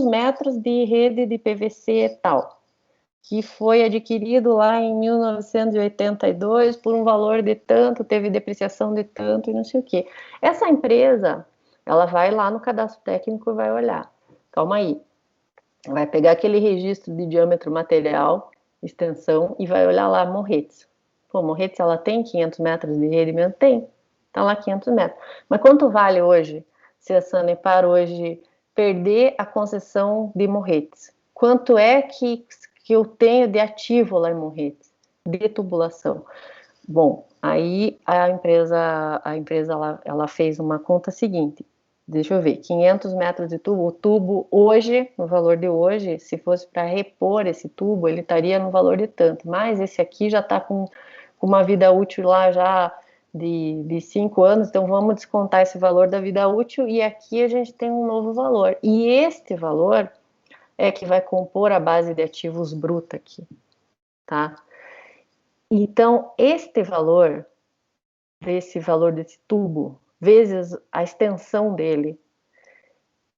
Speaker 3: metros de rede de PVC tal, que foi adquirido lá em 1982 por um valor de tanto, teve depreciação de tanto e não sei o quê. Essa empresa, ela vai lá no cadastro técnico e vai olhar. Calma aí. Vai pegar aquele registro de diâmetro material, extensão, e vai olhar lá, Morretes. Pô, Morretes, ela tem 500 metros de rede mesmo? Tem. Tá lá 500 metros. Mas quanto vale hoje, se a Sanepar hoje perder a concessão de Morretes? Quanto é que eu tenho de ativo lá em Morretes? De tubulação. Bom, aí a empresa ela fez uma conta seguinte. Deixa eu ver, 500 metros de tubo, o tubo hoje, no valor de hoje, se fosse para repor esse tubo, ele estaria no valor de tanto, mas esse aqui já está com uma vida útil lá já de 5 anos, então vamos descontar esse valor da vida útil e aqui a gente tem um novo valor. E este valor é que vai compor a base de ativos bruta aqui, tá? Então, este valor desse tubo, vezes a extensão dele,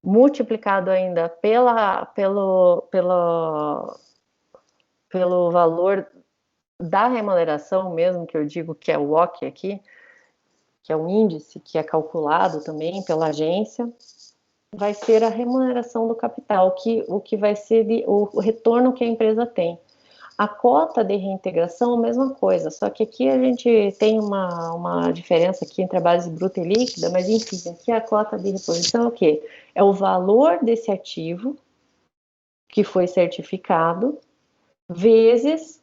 Speaker 3: multiplicado ainda pelo valor da remuneração mesmo, que eu digo que é o WOC aqui, que é um índice que é calculado também pela agência, vai ser a remuneração do capital, o que vai ser o retorno que a empresa tem. A cota de reintegração, a mesma coisa, só que aqui a gente tem uma diferença aqui entre a base bruta e líquida, mas enfim, aqui a cota de reposição é o quê? É o valor desse ativo que foi certificado, vezes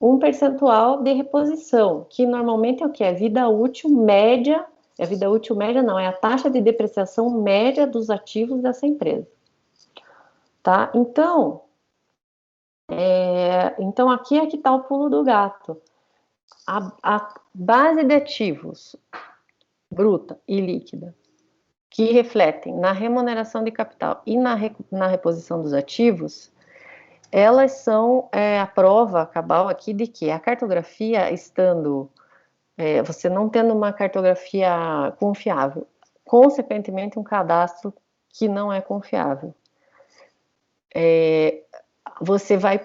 Speaker 3: um percentual de reposição, que normalmente é o que? A vida útil média, a vida útil média não, é a taxa de depreciação média dos ativos dessa empresa. Tá? Então aqui é que está o pulo do gato. A base de ativos bruta e líquida, que refletem na remuneração de capital e na reposição dos ativos, elas são a prova cabal aqui de que a cartografia estando, você não tendo uma cartografia confiável, consequentemente um cadastro que não é confiável,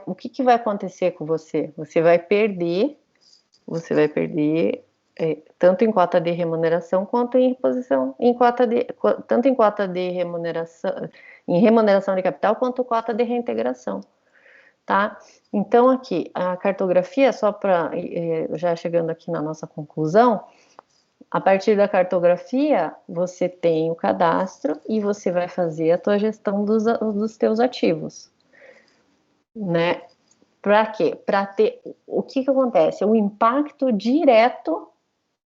Speaker 3: o que vai acontecer com você? Você vai perder tanto em cota de remuneração quanto em reposição, tanto em cota de remuneração, em remuneração de capital quanto cota de reintegração, tá? Então aqui a cartografia, só para já chegando aqui na nossa conclusão, a partir da cartografia você tem o cadastro e você vai fazer a tua gestão dos teus ativos, né? Para quê? Para ter o que acontece? O impacto direto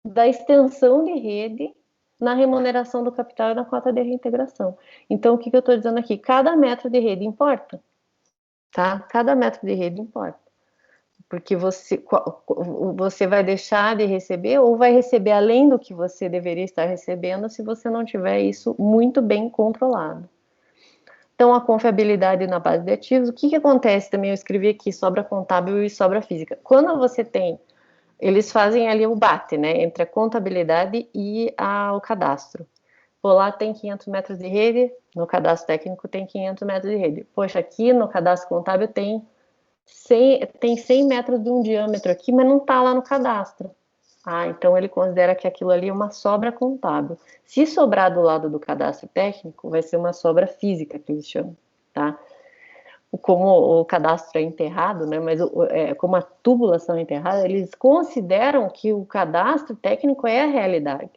Speaker 3: da extensão de rede na remuneração do capital e na cota de reintegração. Então, o que eu estou dizendo aqui? Cada metro de rede importa, tá? Cada metro de rede importa. Porque você vai deixar de receber ou vai receber além do que você deveria estar recebendo se você não tiver isso muito bem controlado. Então, a confiabilidade na base de ativos, o que acontece também? Eu escrevi aqui, sobra contábil e sobra física. Quando você tem, eles fazem ali o bate, né, entre a contabilidade e o cadastro. Pô, lá tem 500 metros de rede, no cadastro técnico tem 500 metros de rede. Poxa, aqui no cadastro contábil tem 100 metros de um diâmetro aqui, mas não está lá no cadastro. Então ele considera que aquilo ali é uma sobra contábil. Se sobrar do lado do cadastro técnico, vai ser uma sobra física, que eles chamam, tá? Como o cadastro é enterrado, né? Mas como a tubulação é enterrada, eles consideram que o cadastro técnico é a realidade.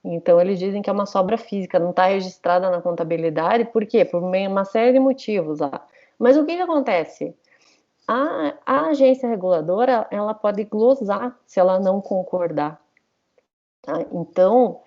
Speaker 3: Então eles dizem que é uma sobra física, não está registrada na contabilidade, por quê? Por uma série de motivos lá. Mas o que acontece? A agência reguladora, ela pode glosar se ela não concordar. Tá? Então,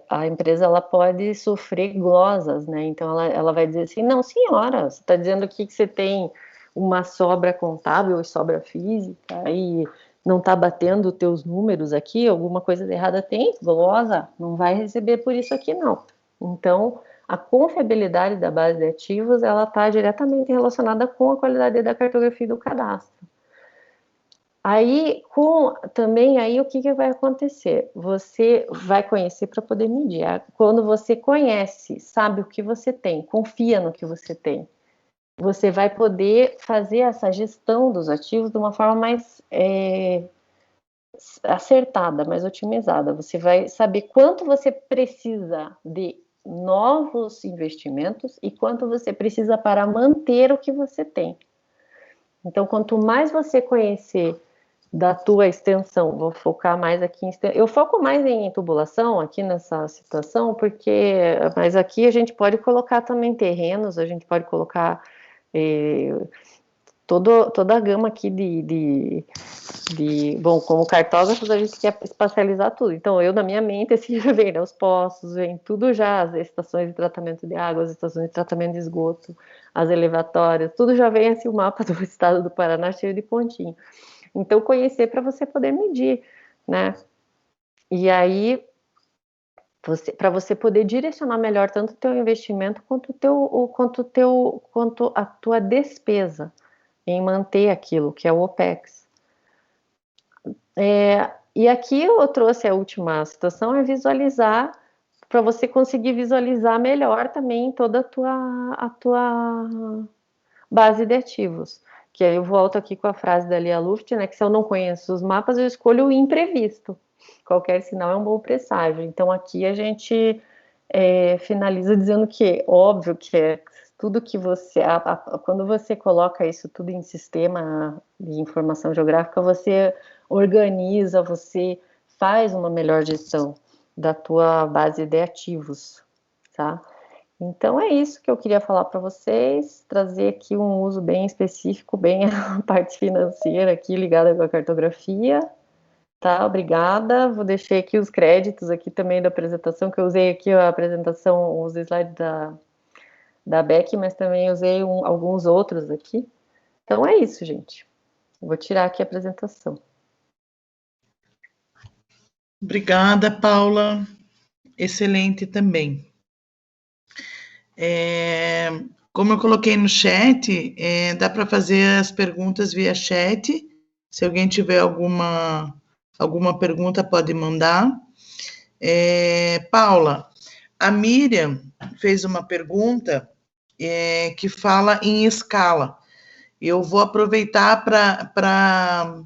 Speaker 3: a empresa ela pode sofrer glosas, né? Então, ela vai dizer assim, não, senhora, você está dizendo aqui que você tem uma sobra contábil e sobra física e não está batendo os teus números aqui, alguma coisa de errada tem, glosa, não vai receber por isso aqui, não. Então, a confiabilidade da base de ativos, ela está diretamente relacionada com a qualidade da cartografia e do cadastro. Aí, o que vai acontecer? Você vai conhecer para poder medir. Quando você conhece, sabe o que você tem, confia no que você tem, você vai poder fazer essa gestão dos ativos de uma forma mais acertada, mais otimizada. Você vai saber quanto você precisa de novos investimentos e quanto você precisa para manter o que você tem. Então, quanto mais você conhecer da tua extensão, vou focar mais aqui eu foco mais em tubulação aqui nessa situação, mas aqui a gente pode colocar também terrenos, a gente pode colocar toda a gama aqui bom, como cartógrafos a gente quer espacializar tudo, então eu na minha mente assim já vem, né, os poços, vem tudo já, as estações de tratamento de água, as estações de tratamento de esgoto, as elevatórias, tudo já vem assim o mapa do estado do Paraná cheio de pontinho. Então, conhecer para você poder medir, né? E aí, para você poder direcionar melhor tanto o teu investimento quanto a tua despesa em manter aquilo que é o OPEX. E aqui eu trouxe a última situação, é visualizar, para você conseguir visualizar melhor também toda a tua base de ativos. Que aí eu volto aqui com a frase da Lia Luft, né, que se eu não conheço os mapas, eu escolho o imprevisto. Qualquer sinal é um bom presságio. Então aqui a gente finaliza dizendo que, óbvio que é tudo que você, quando você coloca isso tudo em sistema de informação geográfica, você organiza, você faz uma melhor gestão da tua base de ativos, tá? Então é isso que eu queria falar para vocês, trazer aqui um uso bem específico, bem a parte financeira aqui ligada com a cartografia. Tá, obrigada. Vou deixar aqui os créditos aqui também da apresentação, que eu usei aqui a apresentação, os slides da Beck, mas também usei alguns outros aqui. Então é isso, gente. Vou tirar aqui a apresentação.
Speaker 1: Obrigada, Paula. Excelente também. Como eu coloquei no chat, dá para fazer as perguntas via chat. Se alguém tiver alguma pergunta, pode mandar. Paula, a Miriam fez uma pergunta que fala em escala. Eu vou aproveitar para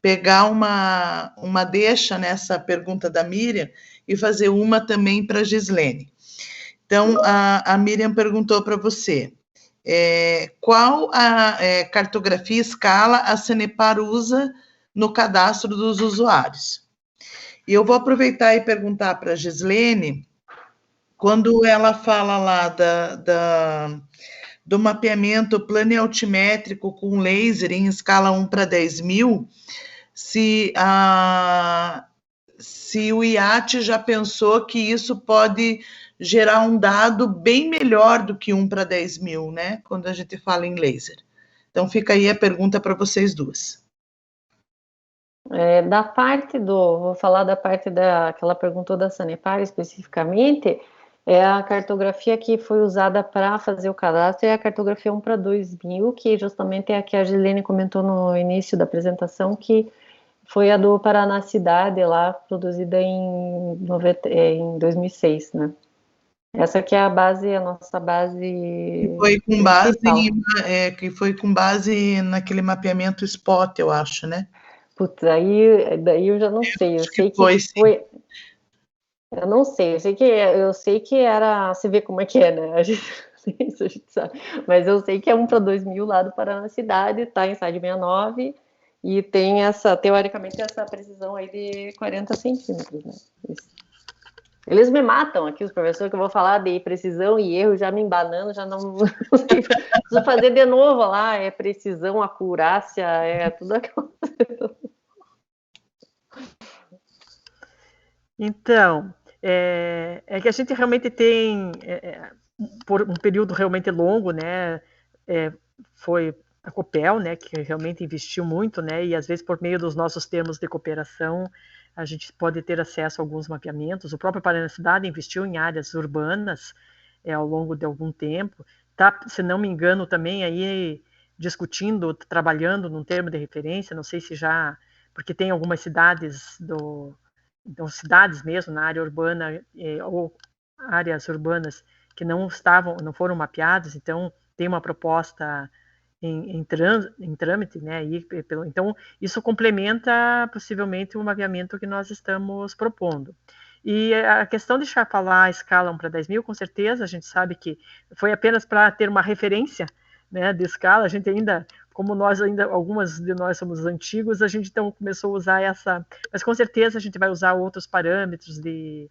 Speaker 1: pegar uma deixa nessa pergunta da Miriam e fazer uma também para a Gislene. Então, a Miriam perguntou para você, qual a cartografia escala a Sanepar usa no cadastro dos usuários? E eu vou aproveitar e perguntar para a Gislene, quando ela fala lá do mapeamento planialtimétrico com laser em escala 1 para 10.000, se o IAT já pensou que isso pode gerar um dado bem melhor do que 1 para 10.000, né? Quando a gente fala em laser. Então, fica aí a pergunta para vocês duas.
Speaker 3: Vou falar da parte que ela perguntou da Sanepar especificamente, a cartografia que foi usada para fazer o cadastro é a cartografia 1 para 2000, que justamente é a que a Gislene comentou no início da apresentação, que foi a do Paraná Cidade, lá, produzida em 2006, né? Essa que é a nossa base
Speaker 1: que foi com base naquele mapeamento spot, eu acho, né?
Speaker 3: Putz, daí eu já não sei. Eu sei que foi. Eu não sei. Eu sei que era. Você vê como é que é, né? A gente sabe. Mas eu sei que é 1 para 2000 lá do Paraná Cidade, tá em SAD 69 e tem teoricamente, essa precisão aí de 40 centímetros, né? Eles me matam aqui, os professores, que eu vou falar de precisão e erro, já me embanando, já não preciso fazer de novo lá, precisão, acurácia, tudo aquilo.
Speaker 2: Então, é que a gente realmente tem, por um período realmente longo, né, foi a Copel, né, que realmente investiu muito, né, e às vezes por meio dos nossos termos de cooperação, a gente pode ter acesso a alguns mapeamentos. O próprio Paraná Cidade investiu em áreas urbanas ao longo de algum tempo. Tá, se não me engano, também aí discutindo, trabalhando num termo de referência, não sei se já, porque tem algumas cidades então, cidades mesmo na área urbana ou áreas urbanas que não foram mapeadas, então tem uma proposta em trâmite, né? Então, isso complementa possivelmente o mapeamento que nós estamos propondo. E a questão de falar a escala 1 para 10.000, com certeza, a gente sabe que foi apenas para ter uma referência, né, de escala. A gente ainda, como algumas de nós somos antigos, a gente então começou a usar essa, mas com certeza a gente vai usar outros parâmetros de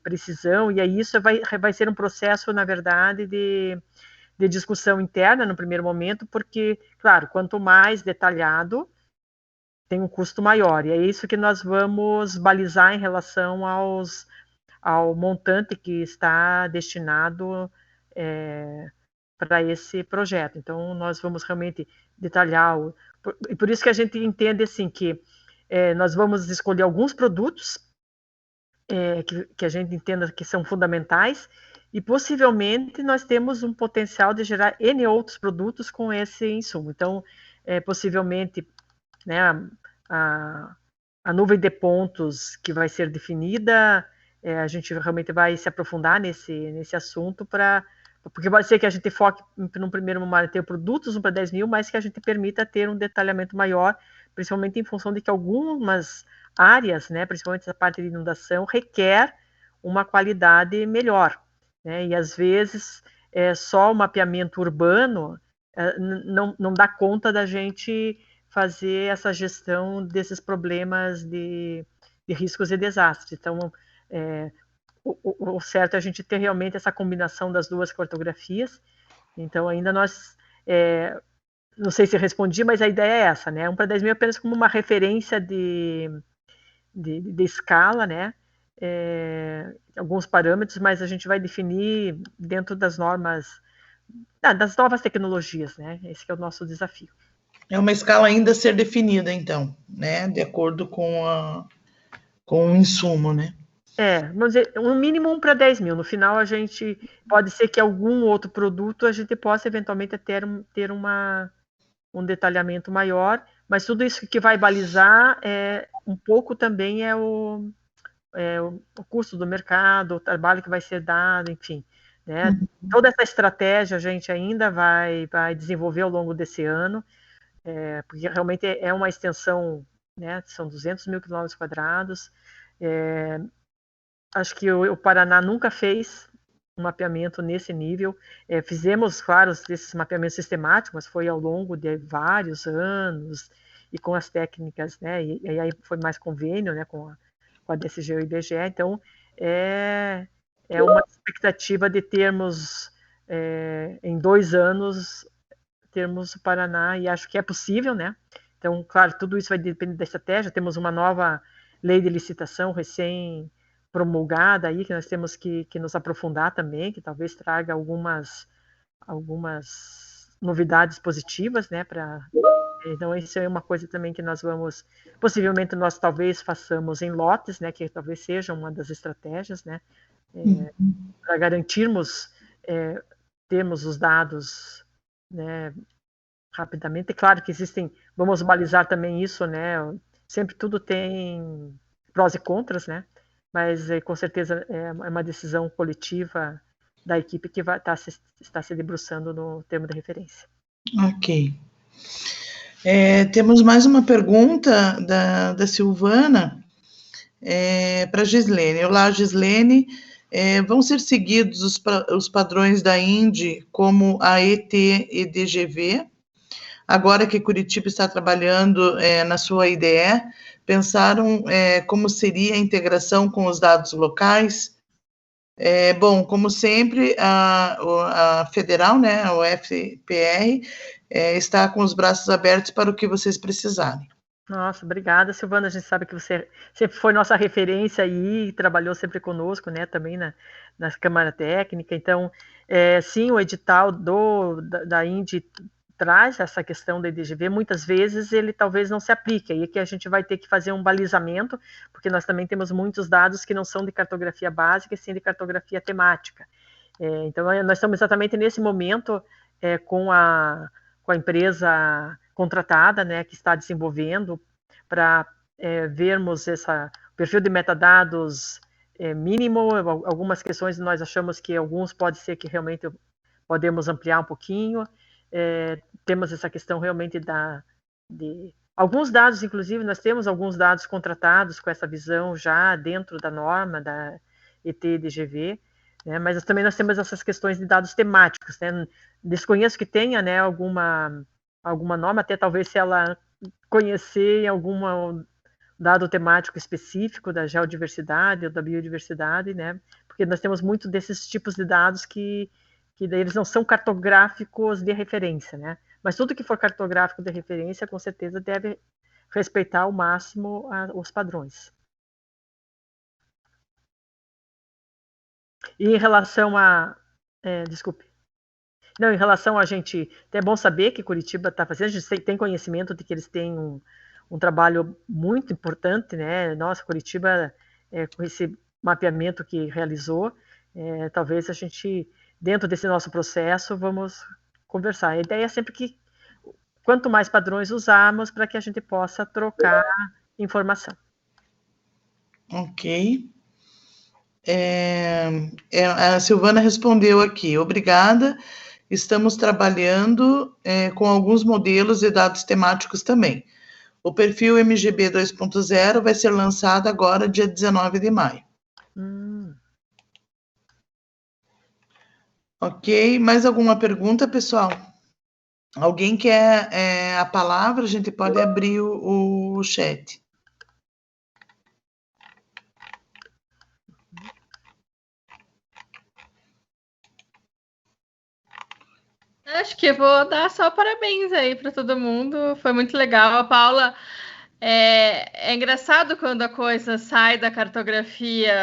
Speaker 2: precisão, e aí isso vai ser um processo, na verdade, de discussão interna no primeiro momento, porque, claro, quanto mais detalhado, tem um custo maior, e é isso que nós vamos balizar em relação ao montante que está destinado para esse projeto. Então, nós vamos realmente detalhar, e por isso que a gente entende assim, que nós vamos escolher alguns produtos que a gente entenda que são fundamentais, e possivelmente nós temos um potencial de gerar N outros produtos com esse insumo. Então, possivelmente, né, a nuvem de pontos que vai ser definida, a gente realmente vai se aprofundar nesse assunto, porque pode ser que a gente foque num primeiro momento ter produtos 1 para 10 mil, mas que a gente permita ter um detalhamento maior, principalmente em função de que algumas áreas, né, principalmente essa parte de inundação, requer uma qualidade melhor, né, e às vezes só o mapeamento urbano não dá conta da gente fazer essa gestão desses problemas de riscos e desastres. Então, o certo é a gente ter realmente essa combinação das duas cartografias. Então, ainda nós, não sei se respondi, mas a ideia é essa, né? 1 para 10 mil apenas como uma referência de escala, né? Alguns parâmetros, mas a gente vai definir dentro das normas, das novas tecnologias, né? Esse que é o nosso desafio.
Speaker 1: É uma escala ainda a ser definida, então, né? De acordo com o insumo, né?
Speaker 2: Vamos dizer, um mínimo 1 para 10 mil. No final, a gente pode ser que algum outro produto a gente possa eventualmente ter um detalhamento maior, mas tudo isso que vai balizar um pouco também o custo do mercado, o trabalho que vai ser dado, enfim. Né? Toda essa estratégia a gente ainda vai desenvolver ao longo desse ano, porque realmente é uma extensão, né? São 200 mil quilômetros quadrados. Acho que o Paraná nunca fez um mapeamento nesse nível. Fizemos, claro, esses mapeamentos sistemáticos, mas foi ao longo de vários anos e com as técnicas, né? E aí foi mais convênio, né? Com a DSG e o IBGE. Então, é uma expectativa de termos, em 2 anos, termos o Paraná, e acho que é possível, né? Então, claro, tudo isso vai depender da estratégia. Temos uma nova lei de licitação recém-promulgada aí, que nós temos que nos aprofundar também, que talvez traga algumas novidades positivas, né? Então, isso é uma coisa também que nós vamos, possivelmente nós talvez façamos em lotes, né? Que talvez seja uma das estratégias, né? Para garantirmos termos os dados, né, rapidamente. É claro que vamos balizar também isso, né? Sempre tudo tem prós e contras, né? Mas com certeza é uma decisão coletiva da equipe que está se debruçando no termo de referência.
Speaker 1: Ok. Temos mais uma pergunta da Silvana para a Gislene. Olá, Gislene. Vão ser seguidos os padrões da INDE como a ET-EDGV? Agora que Curitiba está trabalhando na sua IDE, pensaram como seria a integração com os dados locais? Bom, como sempre, a Federal, né, o FPR, está com os braços abertos para o que vocês precisarem.
Speaker 2: Nossa, obrigada, Silvana. A gente sabe que você sempre foi nossa referência aí e trabalhou sempre conosco, né, também na Câmara Técnica. Então, sim, o edital da INDE traz essa questão da EDGV, muitas vezes ele talvez não se aplique, aí é que a gente vai ter que fazer um balizamento, porque nós também temos muitos dados que não são de cartografia básica, e sim de cartografia temática. Então, nós estamos exatamente nesse momento com a empresa contratada, né, que está desenvolvendo para vermos o perfil de metadados mínimo. Algumas questões nós achamos que alguns pode ser que realmente podemos ampliar um pouquinho. Temos essa questão realmente de alguns dados, inclusive nós temos alguns dados contratados com essa visão já dentro da norma da ET-EDGV, né, mas também nós temos essas questões de dados temáticos, né. Desconheço que tenha, né, alguma norma, até talvez se ela conhecer algum dado temático específico da geodiversidade ou da biodiversidade, né, porque nós temos muito desses tipos de dados que daí eles não são cartográficos de referência, né, mas tudo que for cartográfico de referência, com certeza deve respeitar ao máximo os padrões. E em relação desculpe. Não, em relação a gente, é bom saber que Curitiba está fazendo, a gente tem conhecimento de que eles têm um trabalho muito importante, né? Nossa, Curitiba, com esse mapeamento que realizou, talvez a gente, dentro desse nosso processo, vamos conversar. A ideia é sempre que quanto mais padrões usarmos para que a gente possa trocar informação.
Speaker 1: Ok. A Silvana respondeu aqui, obrigada. Estamos trabalhando com alguns modelos e dados temáticos também. O perfil MGB 2.0 vai ser lançado agora, dia 19 de maio. Ok, mais alguma pergunta, pessoal? Alguém quer a palavra? A gente pode abrir o chat.
Speaker 4: Acho que eu vou dar só parabéns aí para todo mundo. Foi muito legal. A Paula, é engraçado quando a coisa sai da cartografia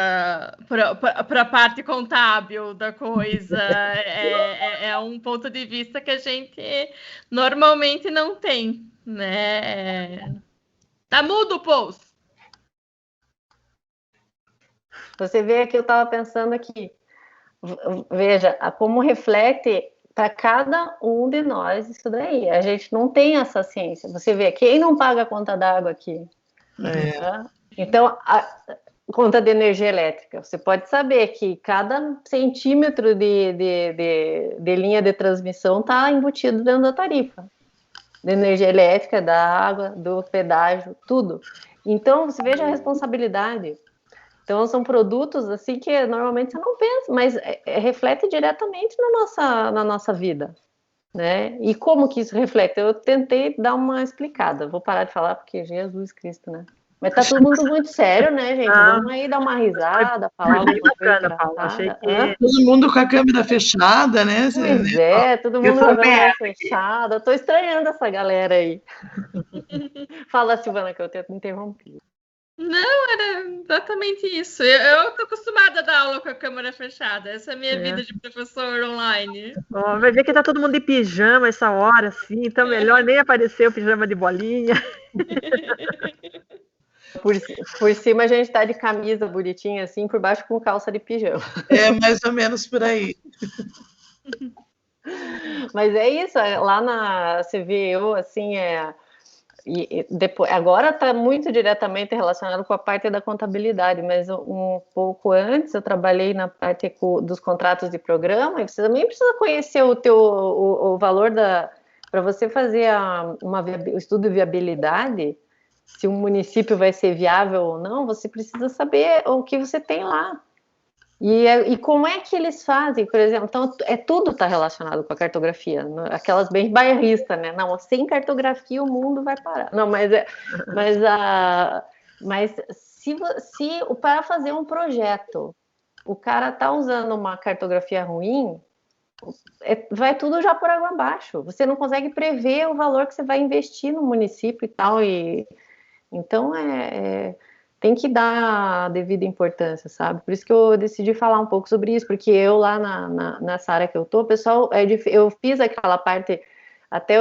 Speaker 4: para a parte contábil da coisa. É um ponto de vista que a gente normalmente não tem, né? Tá mudo o post.
Speaker 3: Você vê que eu estava pensando aqui. Veja, como reflete para cada um de nós isso daí. A gente não tem essa ciência. Você vê, quem não paga a conta d'água aqui? Então, a conta de energia elétrica, você pode saber que cada centímetro de linha de transmissão está embutido dentro da tarifa. Da energia elétrica, da água, do pedágio, tudo. Então, você veja a responsabilidade. Então, são produtos assim que normalmente você não pensa, mas reflete diretamente na nossa vida, né? E como que isso reflete? Eu tentei dar uma explicada. Vou parar de falar porque Jesus Cristo, né? Mas tá todo mundo muito sério, né, gente? Vamos aí dar uma risada, falar alguma coisa engraçada.
Speaker 1: Todo mundo com a câmera fechada, né?
Speaker 3: Pois é, todo mundo com a câmera fechada. Eu tô estranhando essa galera aí. Fala, Silvana, que eu tento interromper.
Speaker 4: Não, era exatamente isso. Eu tô acostumada a dar aula com a câmera fechada. Essa é a minha vida de professor online.
Speaker 2: Vai ver que tá todo mundo de pijama essa hora, assim, então melhor nem aparecer o pijama de bolinha.
Speaker 3: Por cima a gente tá de camisa bonitinha, assim, por baixo com calça de pijama.
Speaker 1: É mais ou menos por aí.
Speaker 3: Mas é isso, lá na CVU, assim, e depois, agora está muito diretamente relacionado com a parte da contabilidade, mas um pouco antes eu trabalhei na parte dos contratos de programa, e você também precisa conhecer o valor para você fazer o estudo de viabilidade, se um município vai ser viável ou não, você precisa saber o que você tem lá. E como é que eles fazem, por exemplo? Então, tudo está relacionado com a cartografia, aquelas bem bairristas, né? Não, sem cartografia o mundo vai parar. Não, mas se para fazer um projeto, o cara está usando uma cartografia ruim, vai tudo já por água abaixo. Você não consegue prever o valor que você vai investir no município e tal. Então, tem que dar a devida importância, sabe? Por isso que eu decidi falar um pouco sobre isso, porque eu lá nessa área que eu tô, pessoal, eu fiz aquela parte, até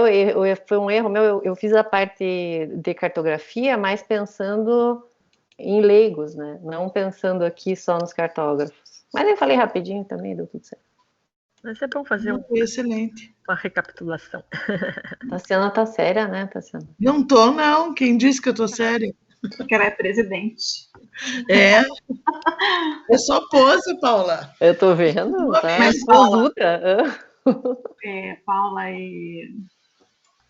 Speaker 3: foi um erro meu, eu fiz a parte de cartografia, mas pensando em leigos, né? Não pensando aqui só nos cartógrafos. Mas eu falei rapidinho também, deu tudo certo.
Speaker 2: Mas é bom fazer
Speaker 1: excelente.
Speaker 2: Uma recapitulação.
Speaker 3: Tassiana tá séria, né, Tassiana?
Speaker 1: Não tô, não. Quem disse que eu tô séria?
Speaker 5: Porque ela é presidente.
Speaker 1: É só pose, Paula.
Speaker 3: Eu tô vendo, tá?
Speaker 5: Mas,
Speaker 3: Paula,
Speaker 5: Paula e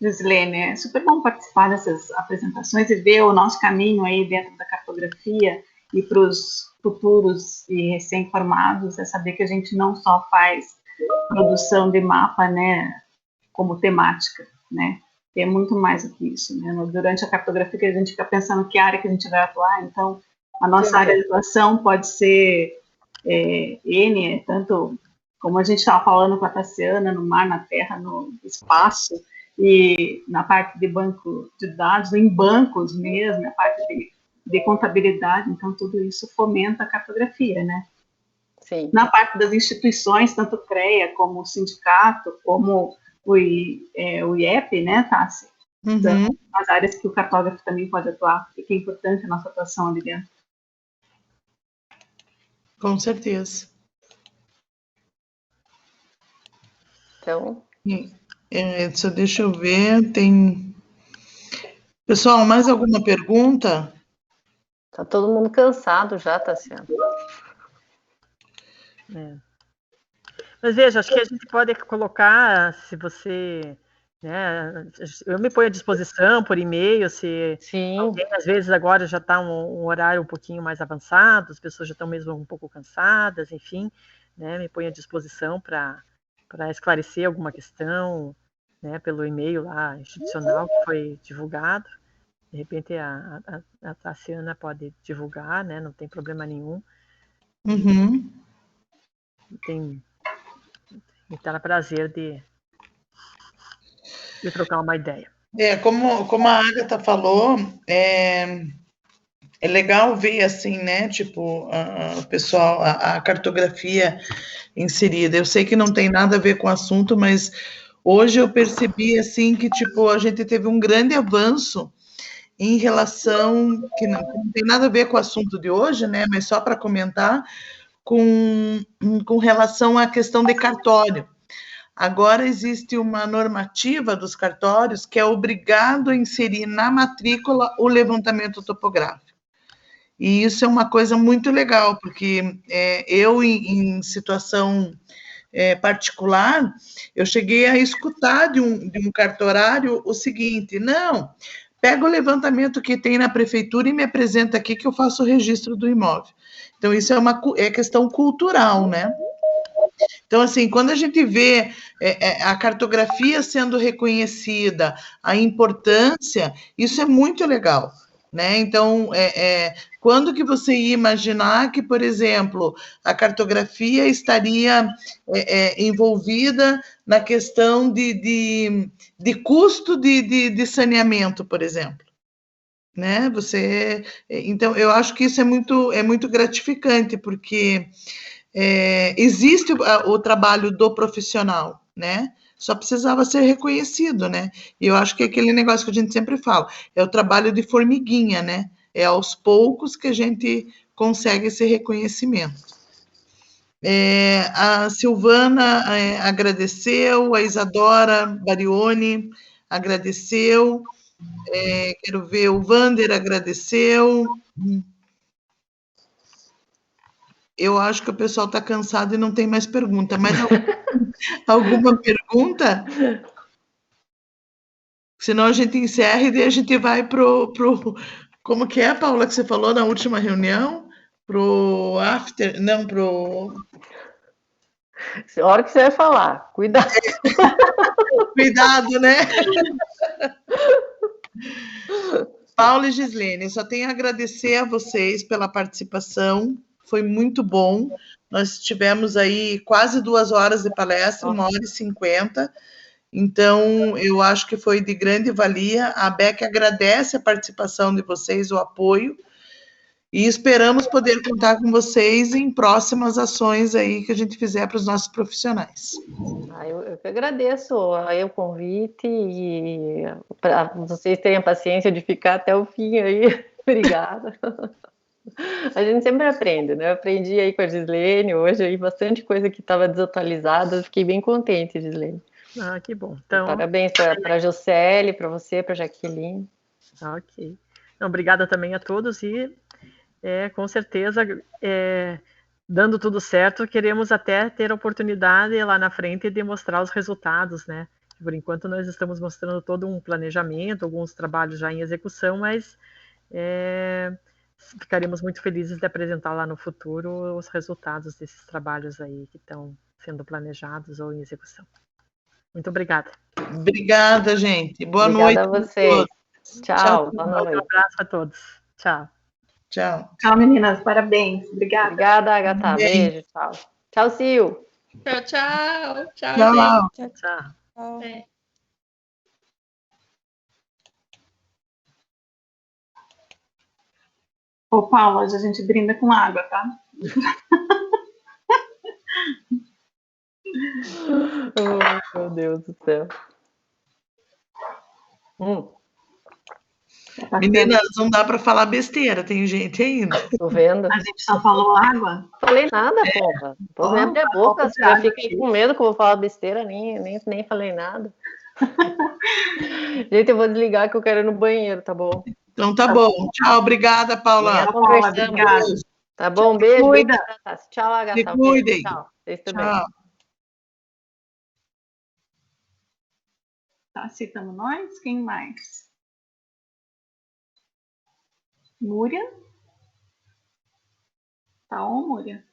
Speaker 5: Gislene, é super bom participar dessas apresentações e ver o nosso caminho aí dentro da cartografia, e para os futuros e recém-formados é saber que a gente não só faz produção de mapa, né, como temática, né? Tem muito mais do que isso, né? Durante a cartografia que a gente fica pensando que área que a gente vai atuar, então a nossa área de atuação pode ser N, tanto como a gente estava falando com a Tassiana, no mar, na terra, no espaço, e na parte de banco de dados, em bancos mesmo, a parte de contabilidade, então tudo isso fomenta a cartografia, né?
Speaker 3: Sim.
Speaker 5: Na parte das instituições, tanto o CREA como o sindicato, como o IEP, né, Tassi?
Speaker 1: Uhum.
Speaker 5: As áreas que o cartógrafo também pode atuar, porque é importante a nossa atuação ali dentro.
Speaker 1: Com certeza.
Speaker 3: Então,
Speaker 1: Só deixa eu ver, tem... Pessoal, mais alguma pergunta?
Speaker 3: tá todo mundo cansado já, Tassiano.
Speaker 2: Mas veja, acho que a gente pode colocar, se você, né, eu me ponho à disposição por e-mail, se
Speaker 3: Sim.
Speaker 2: alguém, às vezes, agora já está um horário um pouquinho mais avançado, as pessoas já estão mesmo um pouco cansadas, enfim, né, me ponho à disposição para esclarecer alguma questão, né, pelo e-mail lá institucional que foi divulgado. De repente a Tassiana pode divulgar, né, não tem problema nenhum.
Speaker 1: Uhum.
Speaker 2: Me terá prazer de trocar uma ideia.
Speaker 1: Como a Agatha falou, é legal ver assim, né? Tipo, o pessoal, a cartografia inserida. Eu sei que não tem nada a ver com o assunto, mas hoje eu percebi assim que tipo a gente teve um grande avanço em relação que não tem nada a ver com o assunto de hoje, né? Mas só para comentar com relação à questão de cartório. Agora existe uma normativa dos cartórios que é obrigado a inserir na matrícula o levantamento topográfico. E isso é uma coisa muito legal, porque eu, em situação particular, eu cheguei a escutar de um cartorário o seguinte: não, pega o levantamento que tem na prefeitura e me apresenta aqui que eu faço o registro do imóvel. Então, isso é questão cultural, né? Então, assim, quando a gente vê a cartografia sendo reconhecida, a importância, isso é muito legal, né? Então, quando que você ia imaginar que, por exemplo, a cartografia estaria envolvida na questão de custo de saneamento, por exemplo? Né? Então, eu acho que isso é muito gratificante, porque existe o trabalho do profissional, né? Só precisava ser reconhecido, né? E eu acho que é aquele negócio que a gente sempre fala, é o trabalho de formiguinha, né? É aos poucos que a gente consegue esse reconhecimento. A Silvana agradeceu, a Isadora Barioni agradeceu, quero ver, o Vander agradeceu. Eu acho que o pessoal está cansado e não tem mais pergunta. Mas alguma pergunta? Senão a gente encerra e daí a gente vai pro... Como que é, Paula, que você falou na última reunião? Pro after... Não, pro...
Speaker 3: A hora que você vai falar, cuidado.
Speaker 1: Cuidado, né? Paula e Gislene, só tenho a agradecer a vocês pela participação. Foi muito bom. Nós tivemos aí quase 2 horas de palestra, 1h50. Então, eu acho que foi de grande valia. A BEC agradece a participação de vocês, o apoio, e esperamos poder contar com vocês em próximas ações aí que a gente fizer para os nossos profissionais.
Speaker 3: Eu que agradeço aí o convite e para vocês terem a paciência de ficar até o fim aí. Obrigada. A gente sempre aprende, né? Eu aprendi aí com a Gislene hoje aí bastante coisa que estava desatualizada. Fiquei bem contente, Gislene.
Speaker 2: Ah, que bom. Então,
Speaker 3: parabéns para a Jocely, para você, para a Jaqueline.
Speaker 2: Ok. Então, obrigada também a todos e, com certeza, dando tudo certo, queremos até ter a oportunidade lá na frente de mostrar os resultados, né? Por enquanto, nós estamos mostrando todo um planejamento, alguns trabalhos já em execução, mas ficaremos muito felizes de apresentar lá no futuro os resultados desses trabalhos aí que estão sendo planejados ou em execução. Muito obrigada.
Speaker 1: Obrigada, gente. Boa noite.
Speaker 3: Obrigada a vocês. Tchau. Boa noite.
Speaker 2: Um abraço a todos. Tchau.
Speaker 1: Tchau.
Speaker 5: Tchau, meninas. Parabéns. Obrigada.
Speaker 3: Obrigada, Agatha. Beijo. Tchau. Tchau, Sil.
Speaker 4: Tchau, tchau. Tchau,
Speaker 1: Tchau.
Speaker 4: gente.
Speaker 2: Tchau.
Speaker 5: Ô, Paula, hoje a gente brinda com água, tá?
Speaker 3: Oh, meu Deus do céu.
Speaker 1: Meninas, não dá para falar besteira, tem gente ainda.
Speaker 3: Tô vendo.
Speaker 5: A gente só falou água.
Speaker 3: Não falei nada, porra. Pô, nem abrir a boca,
Speaker 5: de
Speaker 3: já
Speaker 5: água
Speaker 3: fiquei
Speaker 5: aqui.
Speaker 3: com medo que eu vou falar besteira, nem falei nada. Gente, eu vou desligar que eu quero ir no banheiro, tá bom?
Speaker 1: Então tá bom. Tchau, obrigada, Paula.
Speaker 3: Amanhã
Speaker 5: Paula,
Speaker 3: conversamos.
Speaker 5: obrigada.
Speaker 3: Tá bom? Beijo.
Speaker 5: Cuida.
Speaker 3: Beijo. Tchau, Agatha.
Speaker 1: Se
Speaker 3: Beijo.
Speaker 1: cuidem.
Speaker 3: Tchau. Vocês também.
Speaker 1: Tchau.
Speaker 5: Tá, citamos nós. Quem mais? Núria? Tá on, Núria?